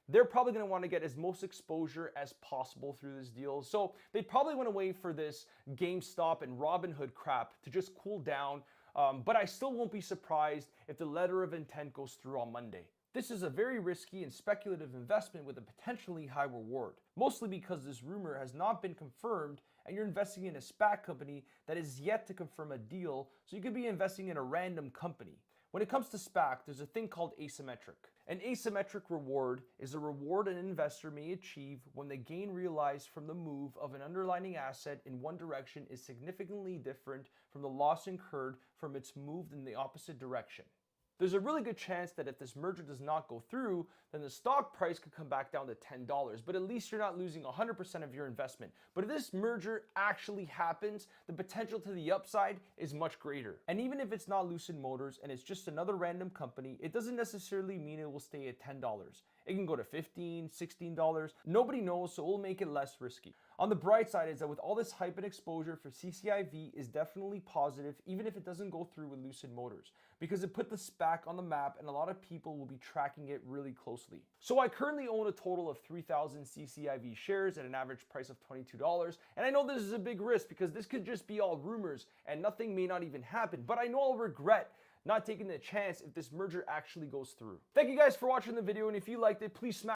they're probably going to want to get as most exposure as possible through this deal. So they probably want to wait for this GameStop and Robinhood crap to just cool down. But I still won't be surprised if the letter of intent goes through on Monday. This is a very risky and speculative investment with a potentially high reward, mostly because this rumor has not been confirmed and you're investing in a SPAC company that is yet to confirm a deal, so you could be investing in a random company. When it comes to SPAC, there's a thing called asymmetric. An asymmetric reward is a reward an investor may achieve when the gain realized from the move of an underlying asset in one direction is significantly different from the loss incurred from its move in the opposite direction. There's a really good chance that if this merger does not go through, then the stock price could come back down to $10, but at least you're not losing 100% of your investment. But if this merger actually happens, the potential to the upside is much greater. And even if it's not Lucid Motors and it's just another random company, it doesn't necessarily mean it will stay at $10. It can go to $15, $16. Nobody knows, so it will make it less risky. On the bright side is that with all this hype and exposure for CCIV is definitely positive, even if it doesn't go through with Lucid Motors, because it put the SPAC on the map and a lot of people will be tracking it really closely. So I currently own a total of 3,000 CCIV shares at an average price of $22, and I know this is a big risk because this could just be all rumors and nothing may not even happen, but I know I'll regret not taking the chance if this merger actually goes through. Thank you guys for watching the video, and if you liked it, please smash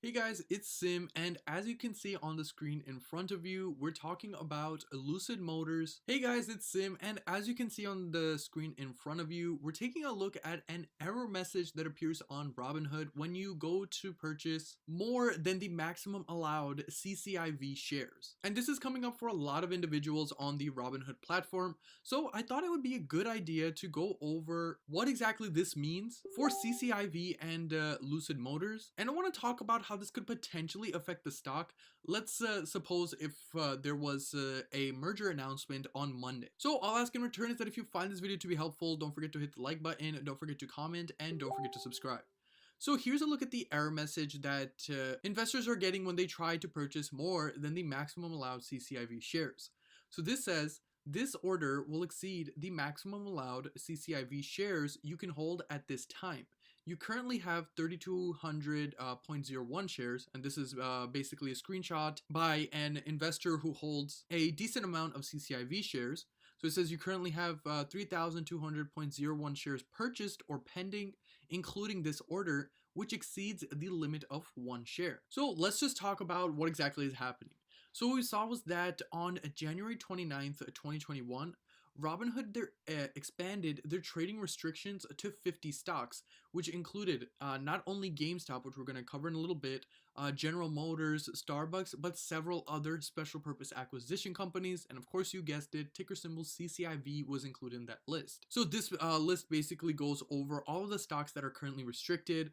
Hey guys, it's Sim, and as you can see on the screen in front of you, we're talking about Lucid Motors. Hey guys, it's Sim, and as you can see on the screen in front of you, we're taking a look at an error message that appears on Robinhood when you go to purchase more than the maximum allowed CCIV shares. And this is coming up for a lot of individuals on the Robinhood platform, so I thought it would be a good idea to go over what exactly this means for CCIV and Lucid Motors. And I want to talk about how this could potentially affect the stock. Let's suppose if there was a merger announcement on Monday. So all I'll ask in return is that if you find this video to be helpful, don't forget to hit the like button, don't forget to comment, and don't forget to subscribe. So here's a look at the error message that investors are getting when they try to purchase more than the maximum allowed CCIV shares. So this says, this order will exceed the maximum allowed CCIV shares you can hold at this time. You currently have 3,200.01 shares, and this is basically a screenshot by an investor who holds a decent amount of CCIV shares. So it says you currently have 3,200.01 shares purchased or pending, including this order, which exceeds the limit of 1 share. So let's just talk about what exactly is happening. So what we saw was that on January 29th, 2021, Robinhood expanded their trading restrictions to 50 stocks, which included not only GameStop, which we're going to cover in a little bit, General Motors, Starbucks, but several other special purpose acquisition companies. And of course, you guessed it, ticker symbol CCIV was included in that list. So this list basically goes over all of the stocks that are currently restricted.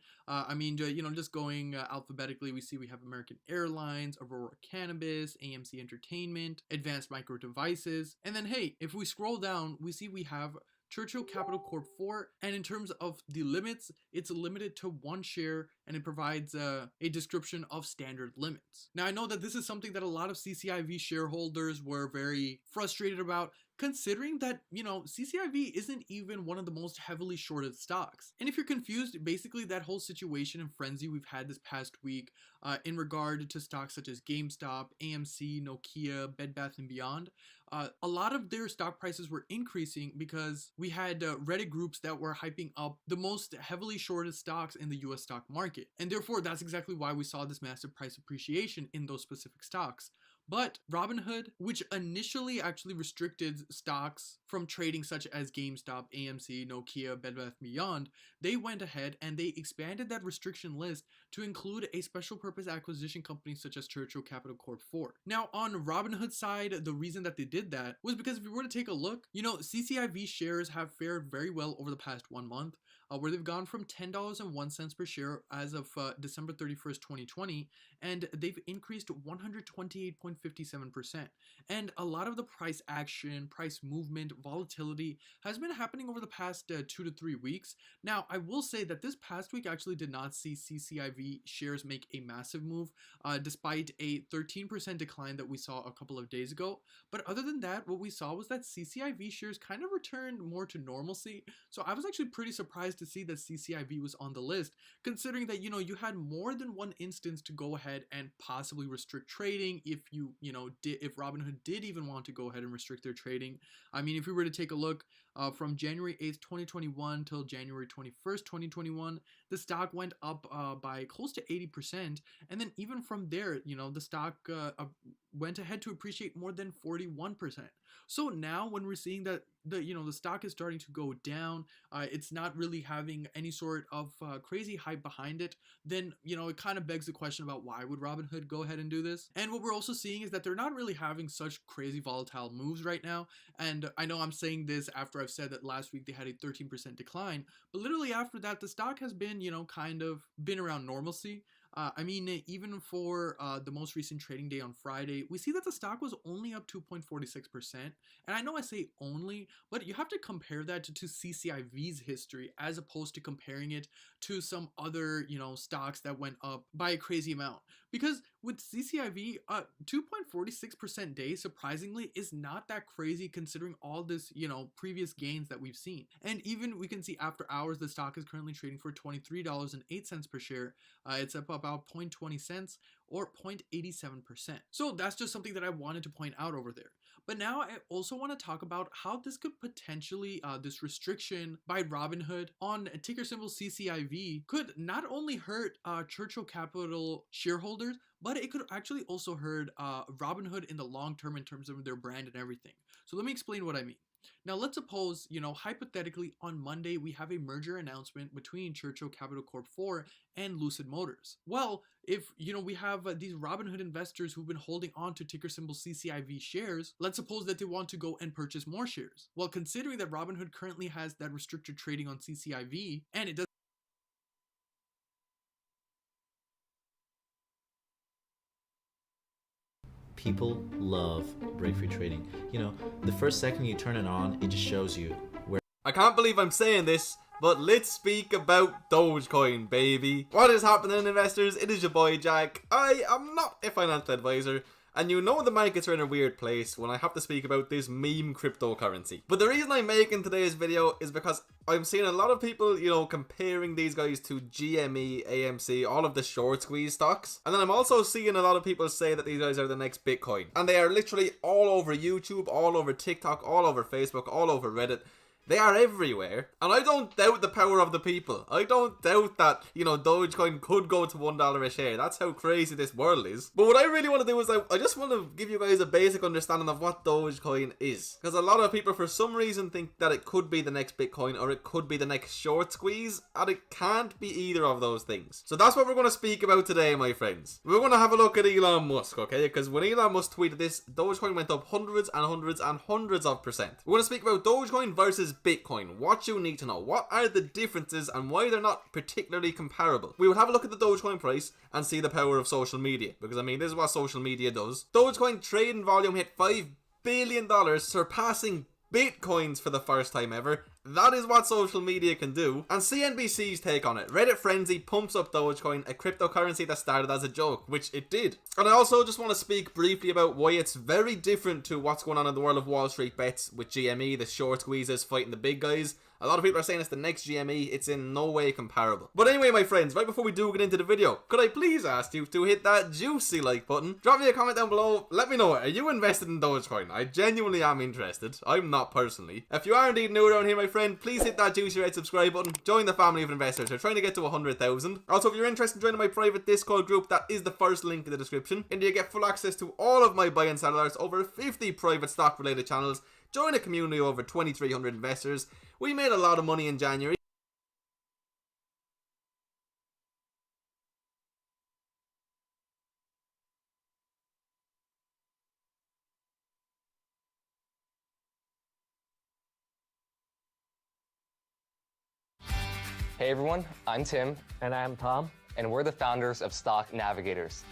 Just going alphabetically, we see we have American Airlines, Aurora Cannabis, AMC Entertainment, Advanced Micro Devices. And then, hey, if we scroll down, we see we have Churchill Capital Corp 4, and in terms of the limits, it's limited to 1 share, and it provides a description of standard limits. Now, I know that this is something that a lot of CCIV shareholders were very frustrated about, considering that, you know, CCIV isn't even one of the most heavily shorted stocks. And if you're confused, basically that whole situation and frenzy we've had this past week in regard to stocks such as GameStop, AMC, Nokia, Bed Bath & Beyond, a lot of their stock prices were increasing because we had Reddit groups that were hyping up the most heavily shorted stocks in the US stock market. And therefore, that's exactly why we saw this massive price appreciation in those specific stocks. But Robinhood, which initially actually restricted stocks from trading such as GameStop, AMC, Nokia, Bed Bath & Beyond, they went ahead and they expanded that restriction list to include a special purpose acquisition company such as Churchill Capital Corp 4. Now, on Robinhood's side, the reason that they did that was because if you were to take a look, you know, CCIV shares have fared very well over the past 1 month, where they've gone from $10.01 per share as of December 31st, 2020, and they've increased 128.57%. And a lot of the price action, price movement, volatility has been happening over the past 2 to 3 weeks. Now, I will say that this past week actually did not see CCIV shares make a massive move, despite a 13% decline that we saw a couple of days ago. But other than that, what we saw was that CCIV shares kind of returned more to normalcy. So I was actually pretty surprised to see that CCIV was on the list, considering that, you know, you had more than one instance to go ahead and possibly restrict trading if if Robinhood did even want to go ahead and restrict their trading. I mean, if we were to take a look from January 8th, 2021 till January 21st, 2021, the stock went up by close to 80. And then even from there, you know, the stock went ahead to appreciate more than 41%. So now when we're seeing that the stock is starting to go down, it's not really having any sort of crazy hype behind it, then, you know, it kind of begs the question about why would Robinhood go ahead and do this? And what we're also seeing is that they're not really having such crazy volatile moves right now. And I know I'm saying this after I've said that last week they had a 13% decline, but literally after that, the stock has been, you know, kind of been around normalcy. I mean, even for the most recent trading day on Friday, we see that the stock was only up 2.46%. And I know I say only, but you have to compare that to CCIV's history as opposed to comparing it to some other, you know, stocks that went up by a crazy amount. Because with CCIV, 2.46% day, surprisingly, is not that crazy considering all this, you know, previous gains that we've seen. And even we can see after hours, the stock is currently trading for $23.08 per share. It's up about 0.20 cents or 0.87%. So that's just something that I wanted to point out over there. But now I also want to talk about how this could potentially, this restriction by Robinhood on ticker symbol CCIV could not only hurt Churchill Capital shareholders, but it could actually also hurt Robinhood in the long term in terms of their brand and everything. So let me explain what I mean. Now, let's suppose, you know, hypothetically on Monday, we have a merger announcement between Churchill Capital Corp 4 and Lucid Motors. Well, if, you know, we have these Robinhood investors who've been holding on to ticker symbol CCIV shares, let's suppose that they want to go and purchase more shares. Well, considering that Robinhood currently has that restricted trading on CCIV, and it does People love break-free trading. You know, the first second you turn it on, it just shows you where. I can't believe I'm saying this, but let's speak about Dogecoin, baby. What is happening, investors? It is your boy Jack. I am not a financial advisor, and you know the markets are in a weird place when I have to speak about this meme cryptocurrency. But the reason I'm making today's video is because I'm seeing a lot of people, you know, comparing these guys to GME, AMC, all of the short squeeze stocks. And then I'm also seeing a lot of people say that these guys are the next Bitcoin. And they are literally all over YouTube, all over TikTok, all over Facebook, all over Reddit. They are everywhere, and I don't doubt the power of the people. I don't doubt that, you know, Dogecoin could go to $1 a share. That's how crazy this world is. But what I really want to do is I just want to give you guys a basic understanding of what Dogecoin is. Because a lot of people for some reason think that it could be the next Bitcoin or it could be the next short squeeze, and it can't be either of those things. So that's what we're going to speak about today, my friends. We're going to have a look at Elon Musk, okay? Because when Elon Musk tweeted this, Dogecoin went up hundreds and hundreds and hundreds of percent. We're going to speak about Dogecoin versus Bitcoin, what you need to know, what are the differences and why they're not particularly comparable. We would have a look at the Dogecoin price and see the power of social media, because I mean this is what social media does. Dogecoin trading volume hit $5 billion, surpassing bitcoins for the first time ever. That is what social media can do. And CNBC's take on it. Reddit frenzy pumps up Dogecoin, a cryptocurrency that started as a joke, which it did. And I also just want to speak briefly about why it's very different to what's going on in the world of Wall Street bets with GME, the short squeezes fighting the big guys. A lot of people are saying it's the next GME. It's in no way comparable. But anyway, my friends, right before we do get into the video, could I please ask you to hit that juicy like button? Drop me a comment down below. Let me know, are you invested in Dogecoin? I genuinely am interested. I'm not personally. If you are indeed new around here, my friend, please hit that juicy red subscribe button. Join the family of investors. We're trying to get to 100,000. Also, if you're interested in joining my private Discord group, that is the first link in the description. And you get full access to all of my buy and sell alerts, over 50 private stock related channels. Join a community of over 2,300 investors. We made a lot of money in January. Hey everyone, I'm Tim. And I'm Tom. And we're the founders of Stock Navigators.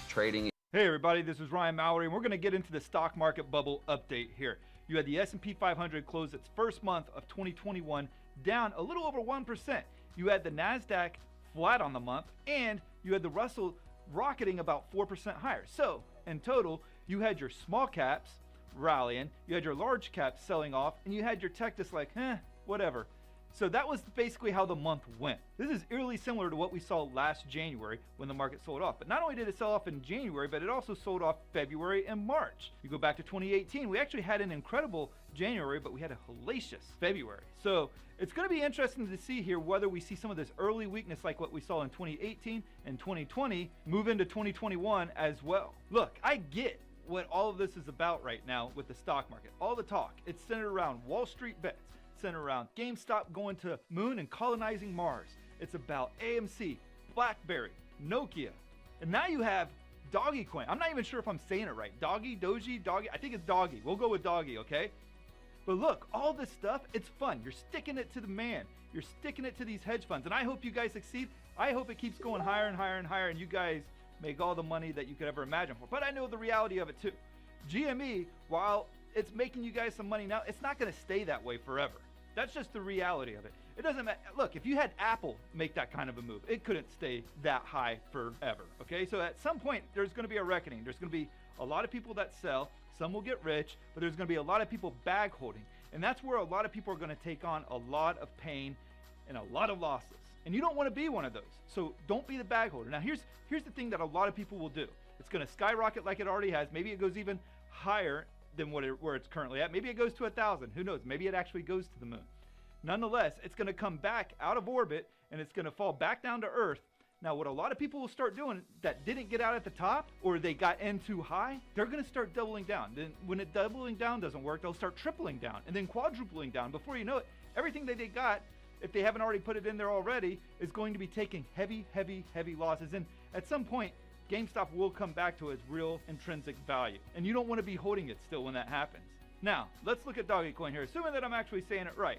Trading. Hey everybody, this is Ryan Mallory, and we're going to get into the stock market bubble update here. You had the S&P 500 close its first month of 2021 down a little over 1%. You had the NASDAQ flat on the month, and you had the Russell rocketing about 4% higher. So, in total, you had your small caps rallying, you had your large caps selling off, and you had your tech just like, whatever. So that was basically how the month went. This is eerily similar to what we saw last January when the market sold off. But not only did it sell off in January, but it also sold off February and March. You go back to 2018, we actually had an incredible January, but we had a hellacious February. So it's going to be interesting to see here whether we see some of this early weakness like what we saw in 2018 and 2020 move into 2021 as well. Look, I get what all of this is about right now with the stock market. All the talk, it's centered around Wall Street bets. Centered around GameStop going to moon and colonizing Mars. It's about AMC, BlackBerry, Nokia, and now you have Dogecoin. I'm not even sure if I'm saying it right. Dogi, I think it's Doggy. We'll go with Doggy, okay? But look, all this stuff, it's fun. You're sticking it to the man. You're sticking it to these hedge funds, and I hope you guys succeed. I hope it keeps going higher and higher and higher, and you guys make all the money that you could ever imagine for. But I know the reality of it too. GME, while it's making you guys some money now, it's not going to stay that way forever. That's just the reality of it. It doesn't matter. Look, if you had Apple make that kind of a move, it couldn't stay that high forever, okay? So at some point, there's going to be a reckoning. There's going to be a lot of people that sell. Some will get rich, but there's going to be a lot of people bag holding. And that's where a lot of people are going to take on a lot of pain and a lot of losses. And you don't want to be one of those. So don't be the bag holder. Now, here's the thing that a lot of people will do. It's going to skyrocket like it already has. Maybe it goes even higher than where it's currently at. Maybe it goes to 1,000. Who knows? Maybe it actually goes to the moon. Nonetheless, it's going to come back out of orbit and it's going to fall back down to Earth. Now, what a lot of people will start doing that didn't get out at the top or they got in too high, they're going to start doubling down. Then when it doubling down doesn't work, they'll start tripling down and then quadrupling down. Before you know it, everything that they got, if they haven't already put it in there already, is going to be taking heavy, heavy, heavy losses. And at some point, GameStop will come back to its real intrinsic value. And you don't want to be holding it still when that happens. Now, let's look at Dogecoin here, assuming that I'm actually saying it right.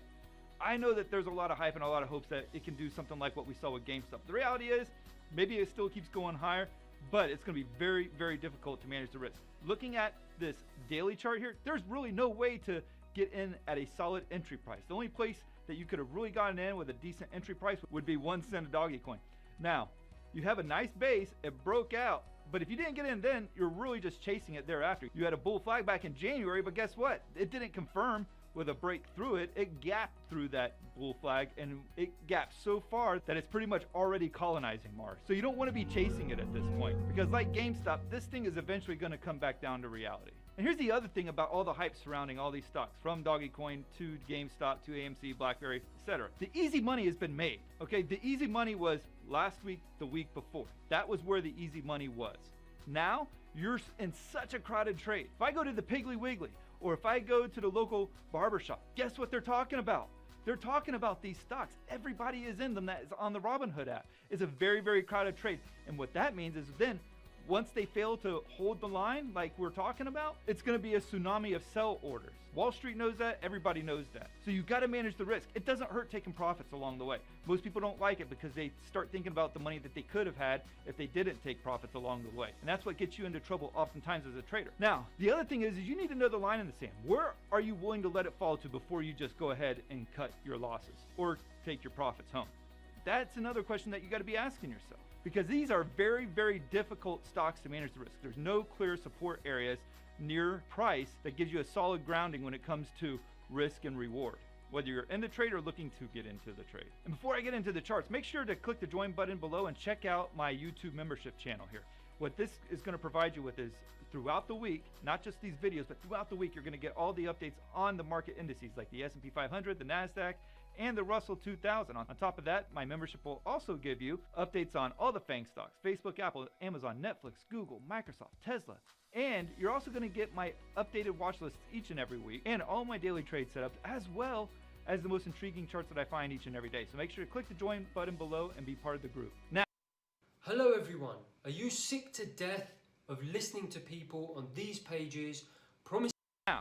I know that there's a lot of hype and a lot of hopes that it can do something like what we saw with GameStop. The reality is, maybe it still keeps going higher, but it's going to be very, very difficult to manage the risk. Looking at this daily chart here, there's really no way to get in at a solid entry price. The only place that you could have really gotten in with a decent entry price would be 1 cent a Dogecoin. Now, you have a nice base, it broke out, but if you didn't get in then, you're really just chasing it thereafter. You had a bull flag back in January, but guess what? It didn't confirm with a break through it. It gapped through that bull flag, and it gapped so far that it's pretty much already colonizing Mars. So you don't want to be chasing it at this point, because like GameStop, this thing is eventually going to come back down to reality. And here's the other thing about all the hype surrounding all these stocks, from Dogecoin to GameStop to AMC, BlackBerry, etc. The easy money has been made, okay? The easy money was last week, the week before. That was where the easy money was. Now, you're in such a crowded trade. If I go to the Piggly Wiggly, or if I go to the local barbershop, guess what they're talking about? They're talking about these stocks. Everybody is in them that is on the Robinhood app. It's a very, very crowded trade. And what that means is then once they fail to hold the line like we're talking about, it's going to be a tsunami of sell orders. Wall Street knows that, everybody knows that. So you got to manage the risk. It doesn't hurt taking profits along the way. Most people don't like it because they start thinking about the money that they could have had if they didn't take profits along the way. And that's what gets you into trouble oftentimes as a trader. Now, the other thing is you need to know the line in the sand. Where are you willing to let it fall to before you just go ahead and cut your losses or take your profits home? That's another question that you got to be asking yourself, because these are very, very difficult stocks to manage the risk. There's no clear support areas near price that gives you a solid grounding when it comes to risk and reward, whether you're in the trade or looking to get into the trade. And before I get into the charts, make sure to click the join button below and check out my YouTube membership channel here. What this is going to provide you with is throughout the week, not just these videos, but throughout the week, you're going to get all the updates on the market indices like the S&P 500, the NASDAQ, and the Russell 2000. On top of that, my membership will also give you updates on all the FANG stocks: Facebook, Apple, Amazon, Netflix, Google, Microsoft, Tesla. And you're also going to get my updated watch lists each and every week and all my daily trade setups, as well as the most intriguing charts that I find each and every day. So make sure to click the join button below and be part of the group. Now, hello everyone. Are you sick to death of listening to people on these pages promise? Now,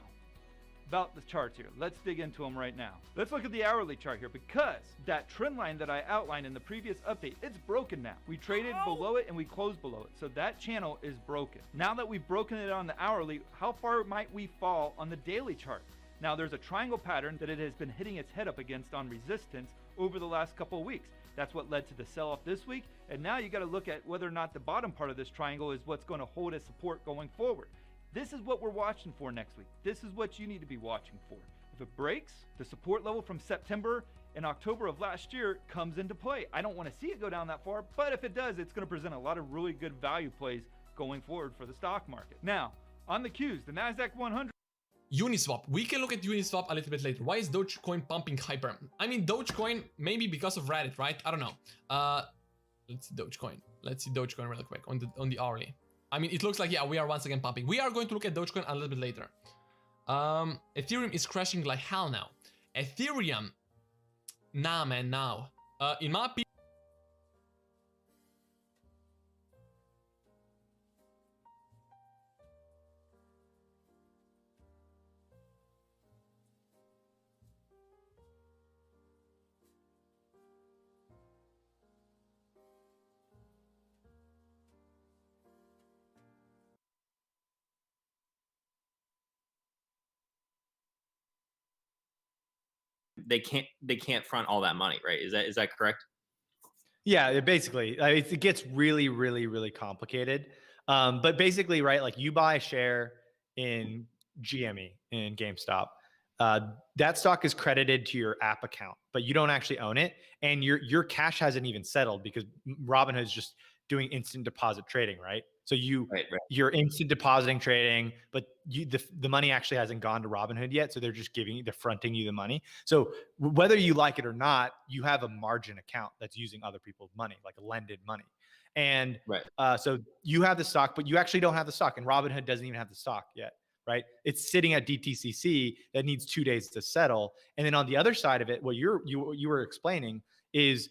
about the charts here. Let's dig into them right now. Let's look at the hourly chart here, because that trend line that I outlined in the previous update, it's broken now. We traded below it and we closed below it. So that channel is broken. Now that we've broken it on the hourly, how far might we fall on the daily chart? Now there's a triangle pattern that it has been hitting its head up against on resistance over the last couple of weeks. That's what led to the sell-off this week. And now you got to look at whether or not the bottom part of this triangle is what's going to hold as support going forward. This is what we're watching for next week. This is what you need to be watching for. If it breaks, the support level from September and October of last year comes into play. I don't want to see it go down that far, but if it does, it's going to present a lot of really good value plays going forward for the stock market. Now, on the Qs, the NASDAQ 100. Uniswap. We can look at Uniswap a little bit later. Why is Dogecoin pumping hyper? I mean, Dogecoin, maybe because of Reddit, right? I don't know. Let's see Dogecoin. Let's see Dogecoin really quick on the hourly. I mean, it looks like, yeah, we are once again pumping. We are going to look at Dogecoin a little bit later. Ethereum is crashing like hell now. Ethereum. Nah, man, now. In my opinion, they can't front all that money, right? Is that correct? Yeah, basically, it gets really, really, really complicated. But basically, right, like you buy a share in GME, in GameStop, that stock is credited to your app account, but you don't actually own it, and your cash hasn't even settled because Robinhood is just doing instant deposit trading, right? So you're instant depositing trading, but the money actually hasn't gone to Robinhood yet. So they're fronting you the money. So whether you like it or not, you have a margin account that's using other people's money, like lended money. And so you have the stock, but you actually don't have the stock, and Robinhood doesn't even have the stock yet, right? It's sitting at DTCC that needs 2 days to settle. And then on the other side of it, what you were explaining is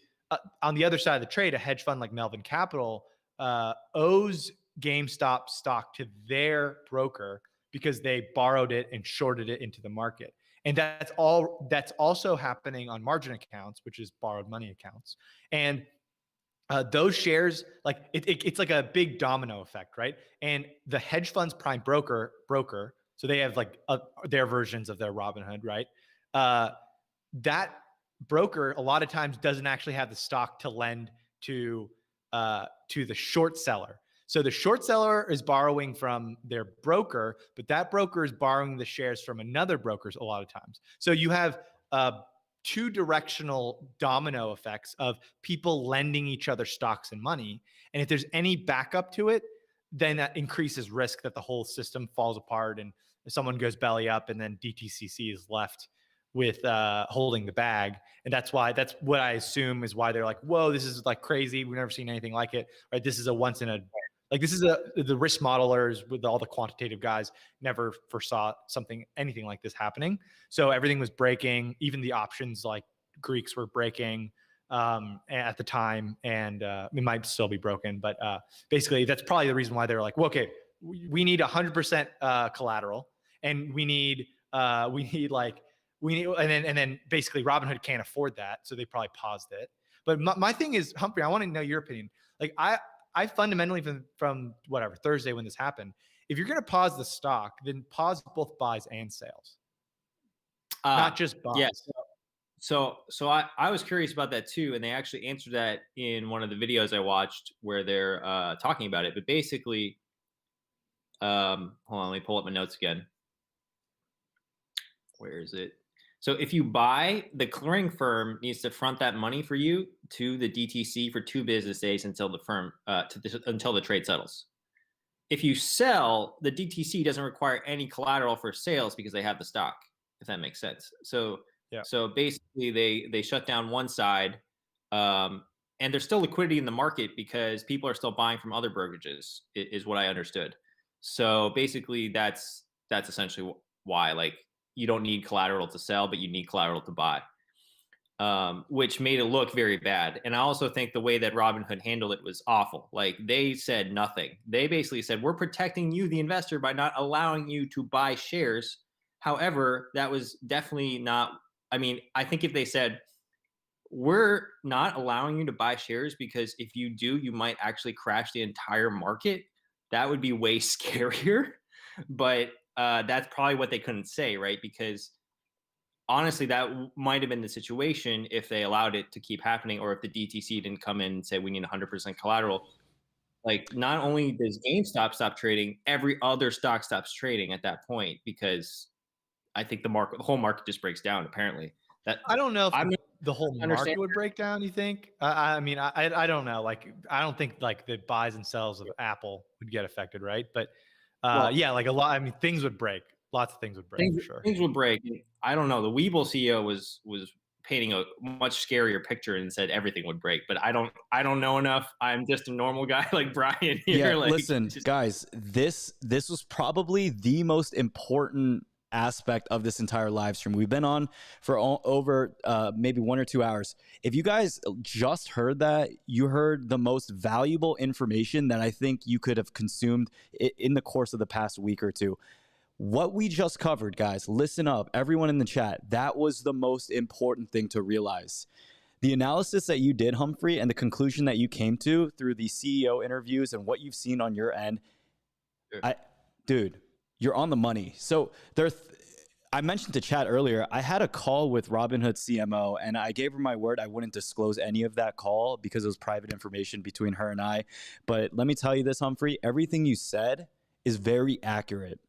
on the other side of the trade, a hedge fund like Melvin Capital owes GameStop stock to their broker because they borrowed it and shorted it into the market. And that's also happening on margin accounts, which is borrowed money accounts. And those shares, like it's like a big domino effect, right? And the hedge fund's prime broker, so they have like their versions of their Robinhood, right? That broker a lot of times doesn't actually have the stock to lend to the short seller. So the short seller is borrowing from their broker, but that broker is borrowing the shares from another broker a lot of times. So you have two directional domino effects of people lending each other stocks and money. And if there's any backup to it, then that increases risk that the whole system falls apart and someone goes belly up, and then DTCC is left with holding the bag. And that's what I assume is why they're like, whoa, this is like crazy. We've never seen anything like it, right? This is a once in a, like this is the risk modelers with all the quantitative guys never foresaw anything like this happening. So everything was breaking. Even the options like Greeks were breaking. at the time, and it might still be broken. But basically, that's probably the reason why they were like, well, okay, we need 100% collateral, and we need and then basically Robinhood can't afford that, so they probably paused it. But my thing is, Humphrey, I want to know your opinion. Like I fundamentally from whatever Thursday when this happened, if you're going to pause the stock, then pause both buys and sales, not just buys. Yeah. So I was curious about that too, and they actually answered that in one of the videos I watched where they're talking about it. But basically, hold on, let me pull up my notes again. Where is it? So if you buy, the clearing firm needs to front that money for you to the DTC for 2 business days until the firm until the trade settles. If you sell, the DTC doesn't require any collateral for sales because they have the stock, if that makes sense. So so basically they shut down one side, and there's still liquidity in the market because people are still buying from other brokerages, is what I understood. So basically that's essentially why, like, you don't need collateral to sell, but you need collateral to buy, which made it look very bad. And I also think the way that Robinhood handled it was awful. Like, they said nothing. They basically said, we're protecting you, the investor, by not allowing you to buy shares. However, that was definitely not, I mean, I think if they said, we're not allowing you to buy shares because if you do, you might actually crash the entire market, that would be way scarier. But that's probably what they couldn't say, right? Because honestly, that might have been the situation if they allowed it to keep happening, or if the DTC didn't come in and say we need 100% collateral. Like, not only does GameStop stop trading, every other stock stops trading at that point, because I think the whole market just breaks down. Apparently, that I don't know if the whole market would break down. You think? I mean, I don't know. Like, I don't think like the buys and sells of Apple would get affected, right? But yeah, like a lot. I mean, things would break. Lots of things would break for sure. Things would break. I don't know. The Webull CEO was painting a much scarier picture and said everything would break. But I don't know enough. I'm just a normal guy like Brian here. Yeah, like, listen, guys, this was probably the most important aspect of this entire live stream. We've been on for over maybe 1 or 2 hours. If you guys just heard that, you heard the most valuable information that I think you could have consumed in the course of the past week or two. What we just covered, guys, listen up, everyone in the chat, that was the most important thing to realize. The analysis that you did, Humphrey, and the conclusion that you came to through the CEO interviews and what you've seen on your end, dude, you're on the money. So I mentioned to chat earlier, I had a call with Robinhood CMO, and I gave her my word I wouldn't disclose any of that call because it was private information between her and I. But let me tell you this, Humphrey, everything you said is very accurate.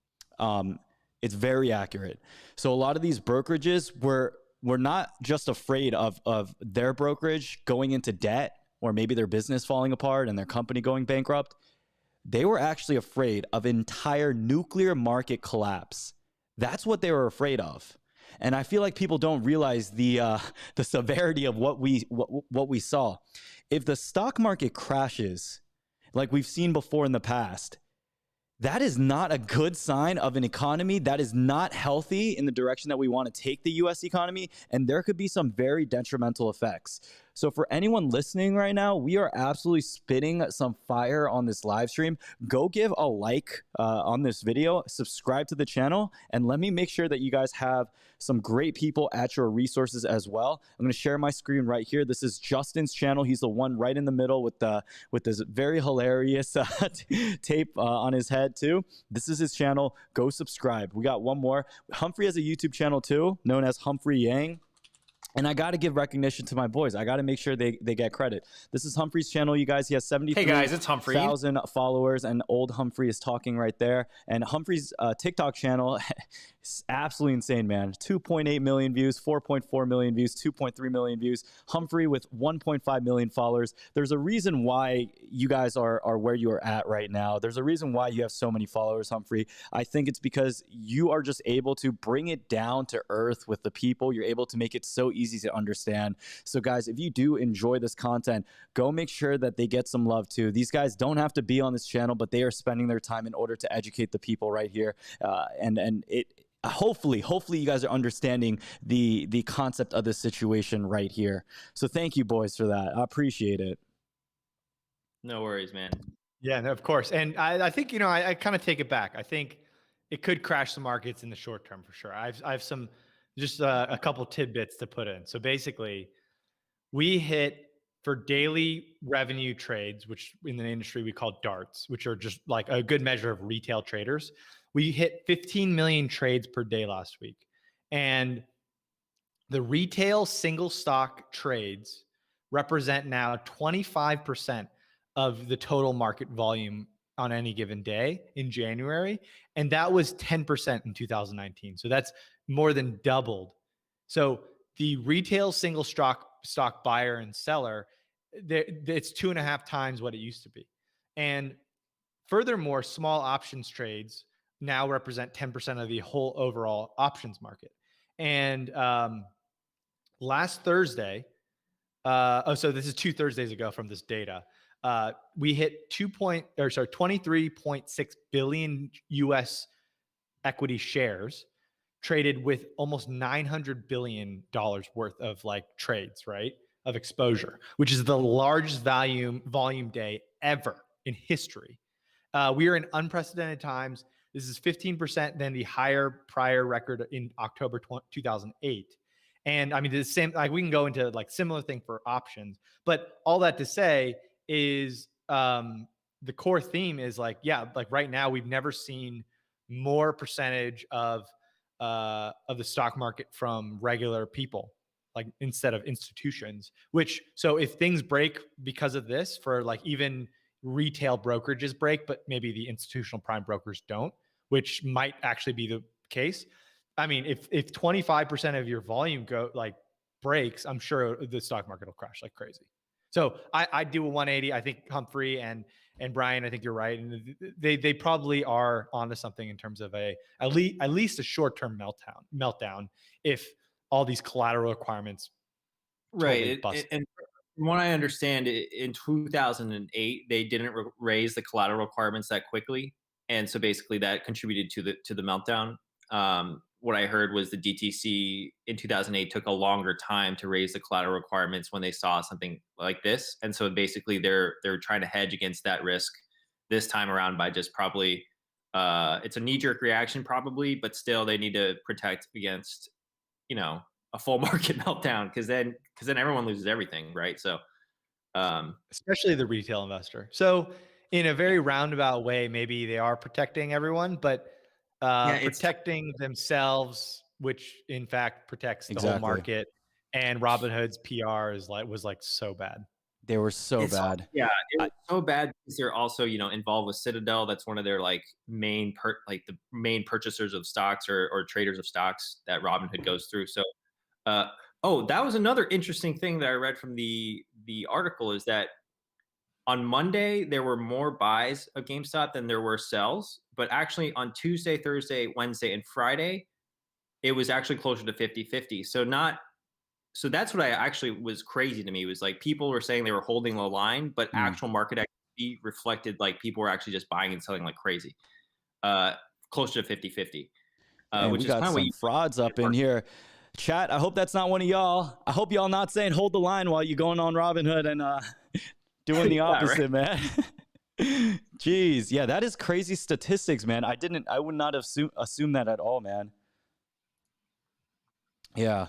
It's very accurate. So a lot of these brokerages were not just afraid of their brokerage going into debt, or maybe their business falling apart and their company going bankrupt. They were actually afraid of entire nuclear market collapse. That's what they were afraid of. And I feel like people don't realize the severity of what we saw. If the stock market crashes, like we've seen before in the past, that is not a good sign of an economy. That is not healthy in the direction that we want to take the US economy. And there could be some very detrimental effects. So for anyone listening right now, we are absolutely spitting some fire on this live stream. Go give a like on this video, subscribe to the channel, and let me make sure that you guys have some great people at your resources as well. I'm going to share my screen right here. This is Justin's channel. He's the one right in the middle with this very hilarious tape on his head too. This is his channel. Go subscribe. We got one more. Humphrey has a YouTube channel too, known as Humphrey Yang. And I got to give recognition to my boys. I got to make sure they get credit. This is Humphrey's channel, you guys. He has 73,000 followers, and old Humphrey is talking right there. And Humphrey's TikTok channel is absolutely insane, man. 2.8 million views, 4.4 million views, 2.3 million views. Humphrey with 1.5 million followers. There's a reason why you guys are where you are at right now. There's a reason why you have so many followers, Humphrey. I think it's because you are just able to bring it down to earth with the people. You're able to make it so easy to understand. So guys, if you do enjoy this content, go make sure that they get some love too. These guys don't have to be on this channel, but they are spending their time in order to educate the people right here. hopefully you guys are understanding the concept of this situation right here. So thank you, boys, for that. I appreciate it. No worries, man. Yeah, no, of course. And I think, you know, I kind of take it back. I think it could crash the markets in the short term for sure. I have some, just a couple tidbits to put in. So basically, we hit for daily revenue trades, which in the industry we call DARTs, which are just like a good measure of retail traders. We hit 15 million trades per day last week. And the retail single stock trades represent now 25% of the total market volume on any given day in January. And that was 10% in 2019. So that's more than doubled. So the retail single stock buyer and seller, it's 2.5 times what it used to be. And furthermore, small options trades now represent 10% of the whole overall options market. And last Thursday, so this is 2 Thursdays ago from this data, we hit 23.6 billion US equity shares traded with almost $900 billion worth of like trades, right? Of exposure, which is the largest volume day ever in history. We are in unprecedented times. This is 15% than the higher prior record in October 2008. And I mean, the same, like we can go into like similar thing for options, but all that to say is the core theme is like, yeah, like right now we've never seen more percentage of the stock market from regular people, like instead of institutions, which, so if things break because of this, for like even retail brokerages break, but maybe the institutional prime brokers don't, which might actually be the case. I mean, if 25% of your volume breaks, I'm sure the stock market will crash like crazy. So I do a 180. I think Humphrey and Brian, I think you're right, and they probably are onto something in terms of at least a short-term meltdown if all these collateral requirements totally bust. And from what I understand, in 2008 they didn't raise the collateral requirements that quickly, and so basically that contributed to the meltdown. What I heard was the DTC in 2008 took a longer time to raise the collateral requirements when they saw something like this. And so basically they're trying to hedge against that risk this time around by just probably, it's a knee-jerk reaction probably, but still they need to protect against, you know, a full market meltdown, because then everyone loses everything, right? So especially the retail investor. So in a very roundabout way, maybe they are protecting everyone, but protecting themselves, which in fact protects the whole market. And Robinhood's PR was so bad. They were so bad. Yeah, it was so bad because they're also, you know, involved with Citadel. That's one of their like the main purchasers of stocks or traders of stocks that Robinhood goes through. So, that was another interesting thing that I read from the article, is that on Monday, there were more buys of GameStop than there were sells. But actually on Tuesday, Thursday, Wednesday, and Friday, it was actually closer to 50-50. So that's what I actually was crazy to me, was like people were saying they were holding the line, but actual market activity reflected like people were actually just buying and selling like crazy. Closer to 50-50. Which we got some frauds up in here. Chat, I hope that's not one of y'all. I hope y'all not saying hold the line while you're going on Robinhood and doing the opposite, man. Jeez, yeah, that is crazy statistics, man. I would not have assumed that at all, man. Yeah.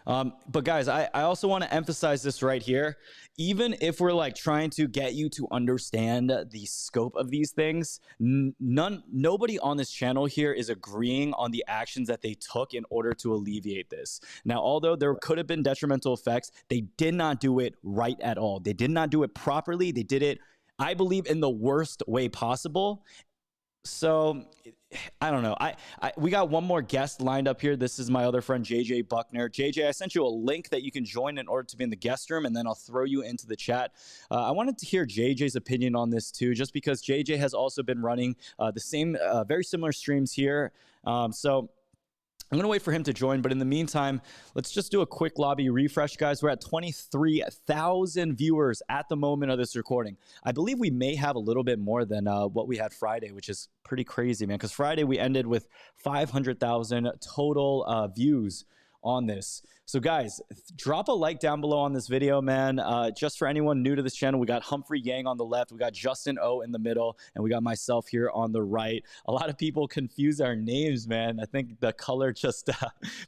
But guys, I also want to emphasize this right here. Even if we're like trying to get you to understand the scope of these things, nobody on this channel here is agreeing on the actions that they took in order to alleviate this. Now, although there could have been detrimental effects, they did not do it right at all. They did not do it properly. They did it, I believe, in the worst way possible. So I don't know. We got one more guest lined up here. This is my other friend, JJ Buckner. JJ, I sent you a link that you can join in order to be in the guest room, and then I'll throw you into the chat. I wanted to hear JJ's opinion on this too, just because JJ has also been running the same, very similar streams here. So I'm going to wait for him to join, but in the meantime, let's just do a quick lobby refresh, guys. We're at 23,000 viewers at the moment of this recording. I believe we may have a little bit more than what we had Friday, which is pretty crazy, man, because Friday we ended with 500,000 total views on this. So guys, drop a like down below on this video, man. Just for anyone new to this channel, we got Humphrey Yang on the left, we got Justin O in the middle, and we got myself here on the right. A lot of people confuse our names, man. I think the color just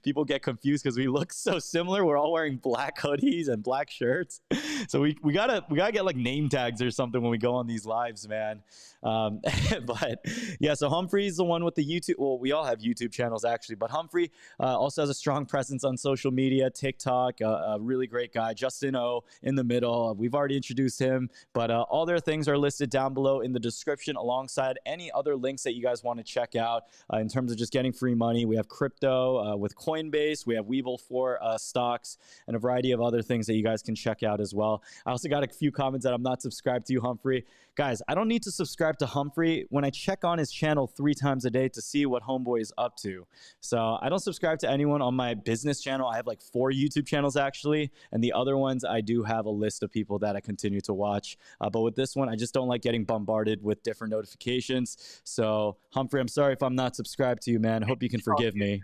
people get confused because we look so similar. We're all wearing black hoodies and black shirts, so we gotta get like name tags or something when we go on these lives, man. But yeah, so Humphrey's the one with the YouTube. Well, we all have YouTube channels actually, but Humphrey also has a strong presence on social media, TikTok, a really great guy. Justin O in the middle. We've already introduced him, but all their things are listed down below in the description alongside any other links that you guys want to check out in terms of just getting free money. We have crypto with Coinbase. We have Webull for stocks and a variety of other things that you guys can check out as well. I also got a few comments that I'm not subscribed to you, Humphrey. Guys, I don't need to subscribe to Humphrey when I check on his channel 3 times a day to see what homeboy is up to. So I don't subscribe to anyone on my business channel. I have like 4 YouTube channels actually, and the other ones I do have a list of people that I continue to watch. But with this one, I just don't like getting bombarded with different notifications. So Humphrey, I'm sorry if I'm not subscribed to you, man. I hope you can forgive me.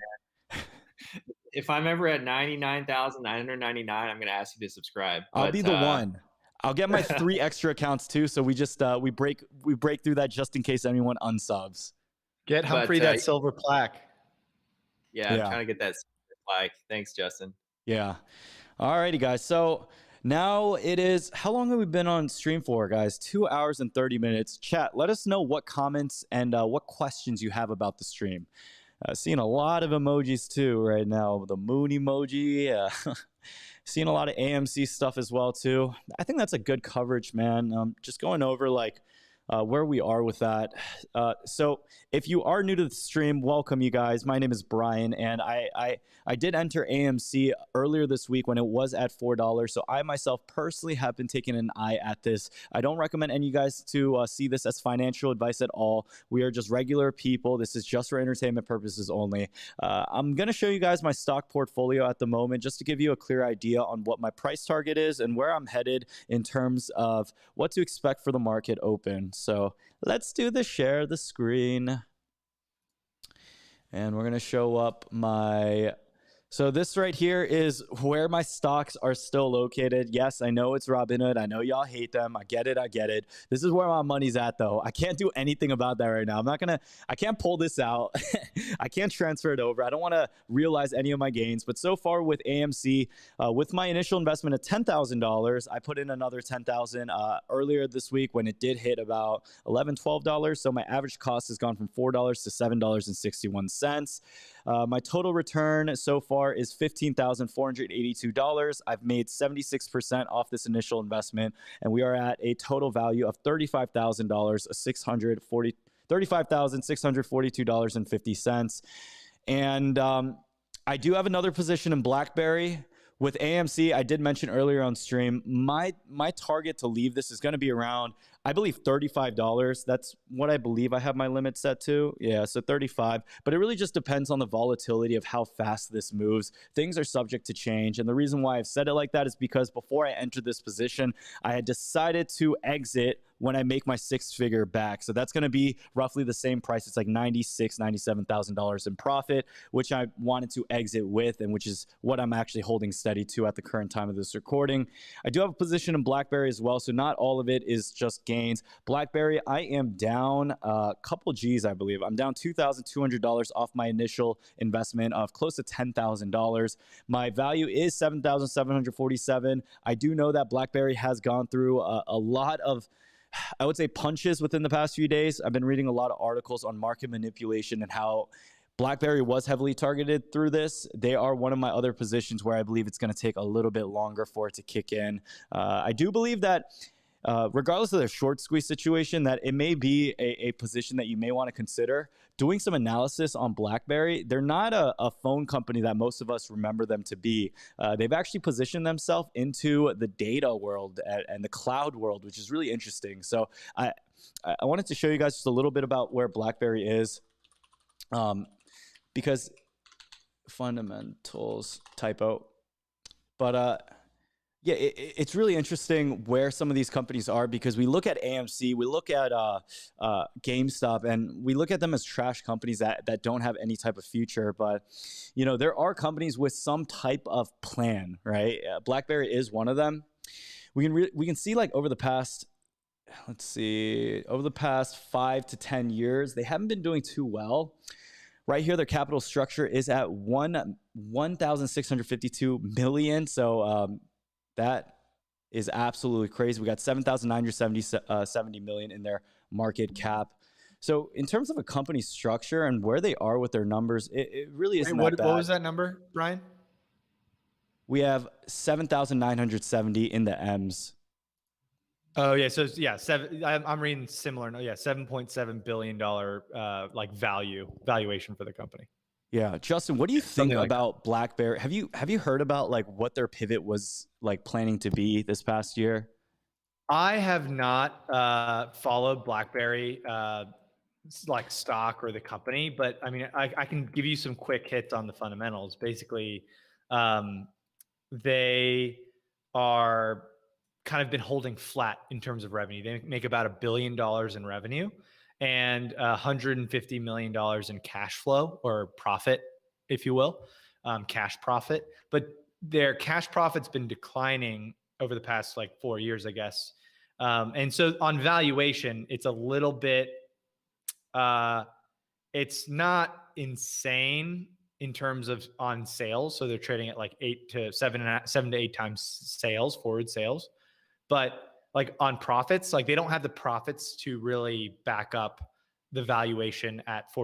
If I'm ever at 99,999, I'm going to ask you to subscribe. I'll be the one. I'll get my 3 extra accounts too, so we just we break through that just in case anyone unsubs. Get Humphrey that silver plaque. Yeah, I'm trying to get that silver plaque. Thanks, Justin. Yeah. Alrighty, guys. So now it is, how long have we been on stream for, guys? 2 hours and 30 minutes. Chat, let us know what comments and what questions you have about the stream. Seeing a lot of emojis too right now. The moon emoji. Seeing a lot of AMC stuff as well too. I think that's a good coverage, man. Just going over like where we are with that. So if you are new to the stream, welcome you guys. My name is Brian, and I did enter AMC earlier this week when it was at $4. So I myself personally have been taking an eye at this. I don't recommend any of you guys to see this as financial advice at all. We are just regular people. This is just for entertainment purposes only. I'm going to show you guys my stock portfolio at the moment just to give you a clear idea on what my price target is and where I'm headed in terms of what to expect for the market open. So let's do the share the screen. And we're going to show up my... So this right here is where my stocks are still located. Yes, I know it's Robinhood. I know y'all hate them. I get it. I get it. This is where my money's at, though. I can't do anything about that right now. I can't pull this out. I can't transfer it over. I don't want to realize any of my gains. But so far with AMC, with my initial investment of $10,000, I put in another $10,000 earlier this week when it did hit about $11, $12. So my average cost has gone from $4 to $7.61. My total return so far is $15,482. I've made 76% off this initial investment, and we are at a total value of $35,642.50. And I do have another position in BlackBerry. With AMC, I did mention earlier on stream, my target to leave this is going to be around, I believe, $35. That's what I believe I have my limit set to. Yeah, so 35. But it really just depends on the volatility of how fast this moves. Things are subject to change. And the reason why I've said it like that is because before I entered this position, I had decided to exit when I make my 6-figure back. So that's going to be roughly the same price. It's like $96,000, $97,000 in profit, which I wanted to exit with, and which is what I'm actually holding steady to at the current time of this recording. I do have a position in BlackBerry as well, so not all of it is just gains. BlackBerry, I am down a couple G's, I believe. I'm down $2,200 off my initial investment of close to $10,000. My value is $7,747. I do know that BlackBerry has gone through a lot of, I would say, punches within the past few days. I've been reading a lot of articles on market manipulation and how BlackBerry was heavily targeted through this. They are one of my other positions where I believe it's going to take a little bit longer for it to kick in. I do believe that regardless of their short squeeze situation, that it may be a position that you may want to consider. Doing some analysis on BlackBerry, they're not a phone company that most of us remember them to be. They've actually positioned themselves into the data world and the cloud world, which is really interesting. So I wanted to show you guys just a little bit about where BlackBerry is, because fundamentals typo. But yeah, it's really interesting where some of these companies are, because we look at AMC, we look at GameStop, and we look at them as trash companies that don't have any type of future. But, you know, there are companies with some type of plan, right? BlackBerry is one of them. We can see, like, over the past 5 to 10 years, they haven't been doing too well. Right here, their capital structure is at 1,652 million. So that is absolutely crazy. We got 7,970 million in their market cap. So in terms of a company structure and where they are with their numbers, it really isn't that bad. What was that number, Brian? We have 7,970 in the M's. Oh yeah, so yeah, I'm reading similar. No, yeah, $7.7 billion like valuation for the company. Yeah, Justin, what do you think like about BlackBerry? Have you heard about like what their pivot was like planning to be this past year? I have not followed BlackBerry like stock or the company, but I mean, I can give you some quick hits on the fundamentals. Basically, they are kind of been holding flat in terms of revenue. They make about $1 billion in revenue and $150 million in cash flow, or profit, if you will, cash profit. But their cash profit's been declining over the past like 4 years, I guess. And so on valuation, it's a little bit, it's not insane in terms of on sales. So they're trading at like 7 to 8 times sales, forward sales. But like on profits, like they don't have the profits to really back up the valuation at 14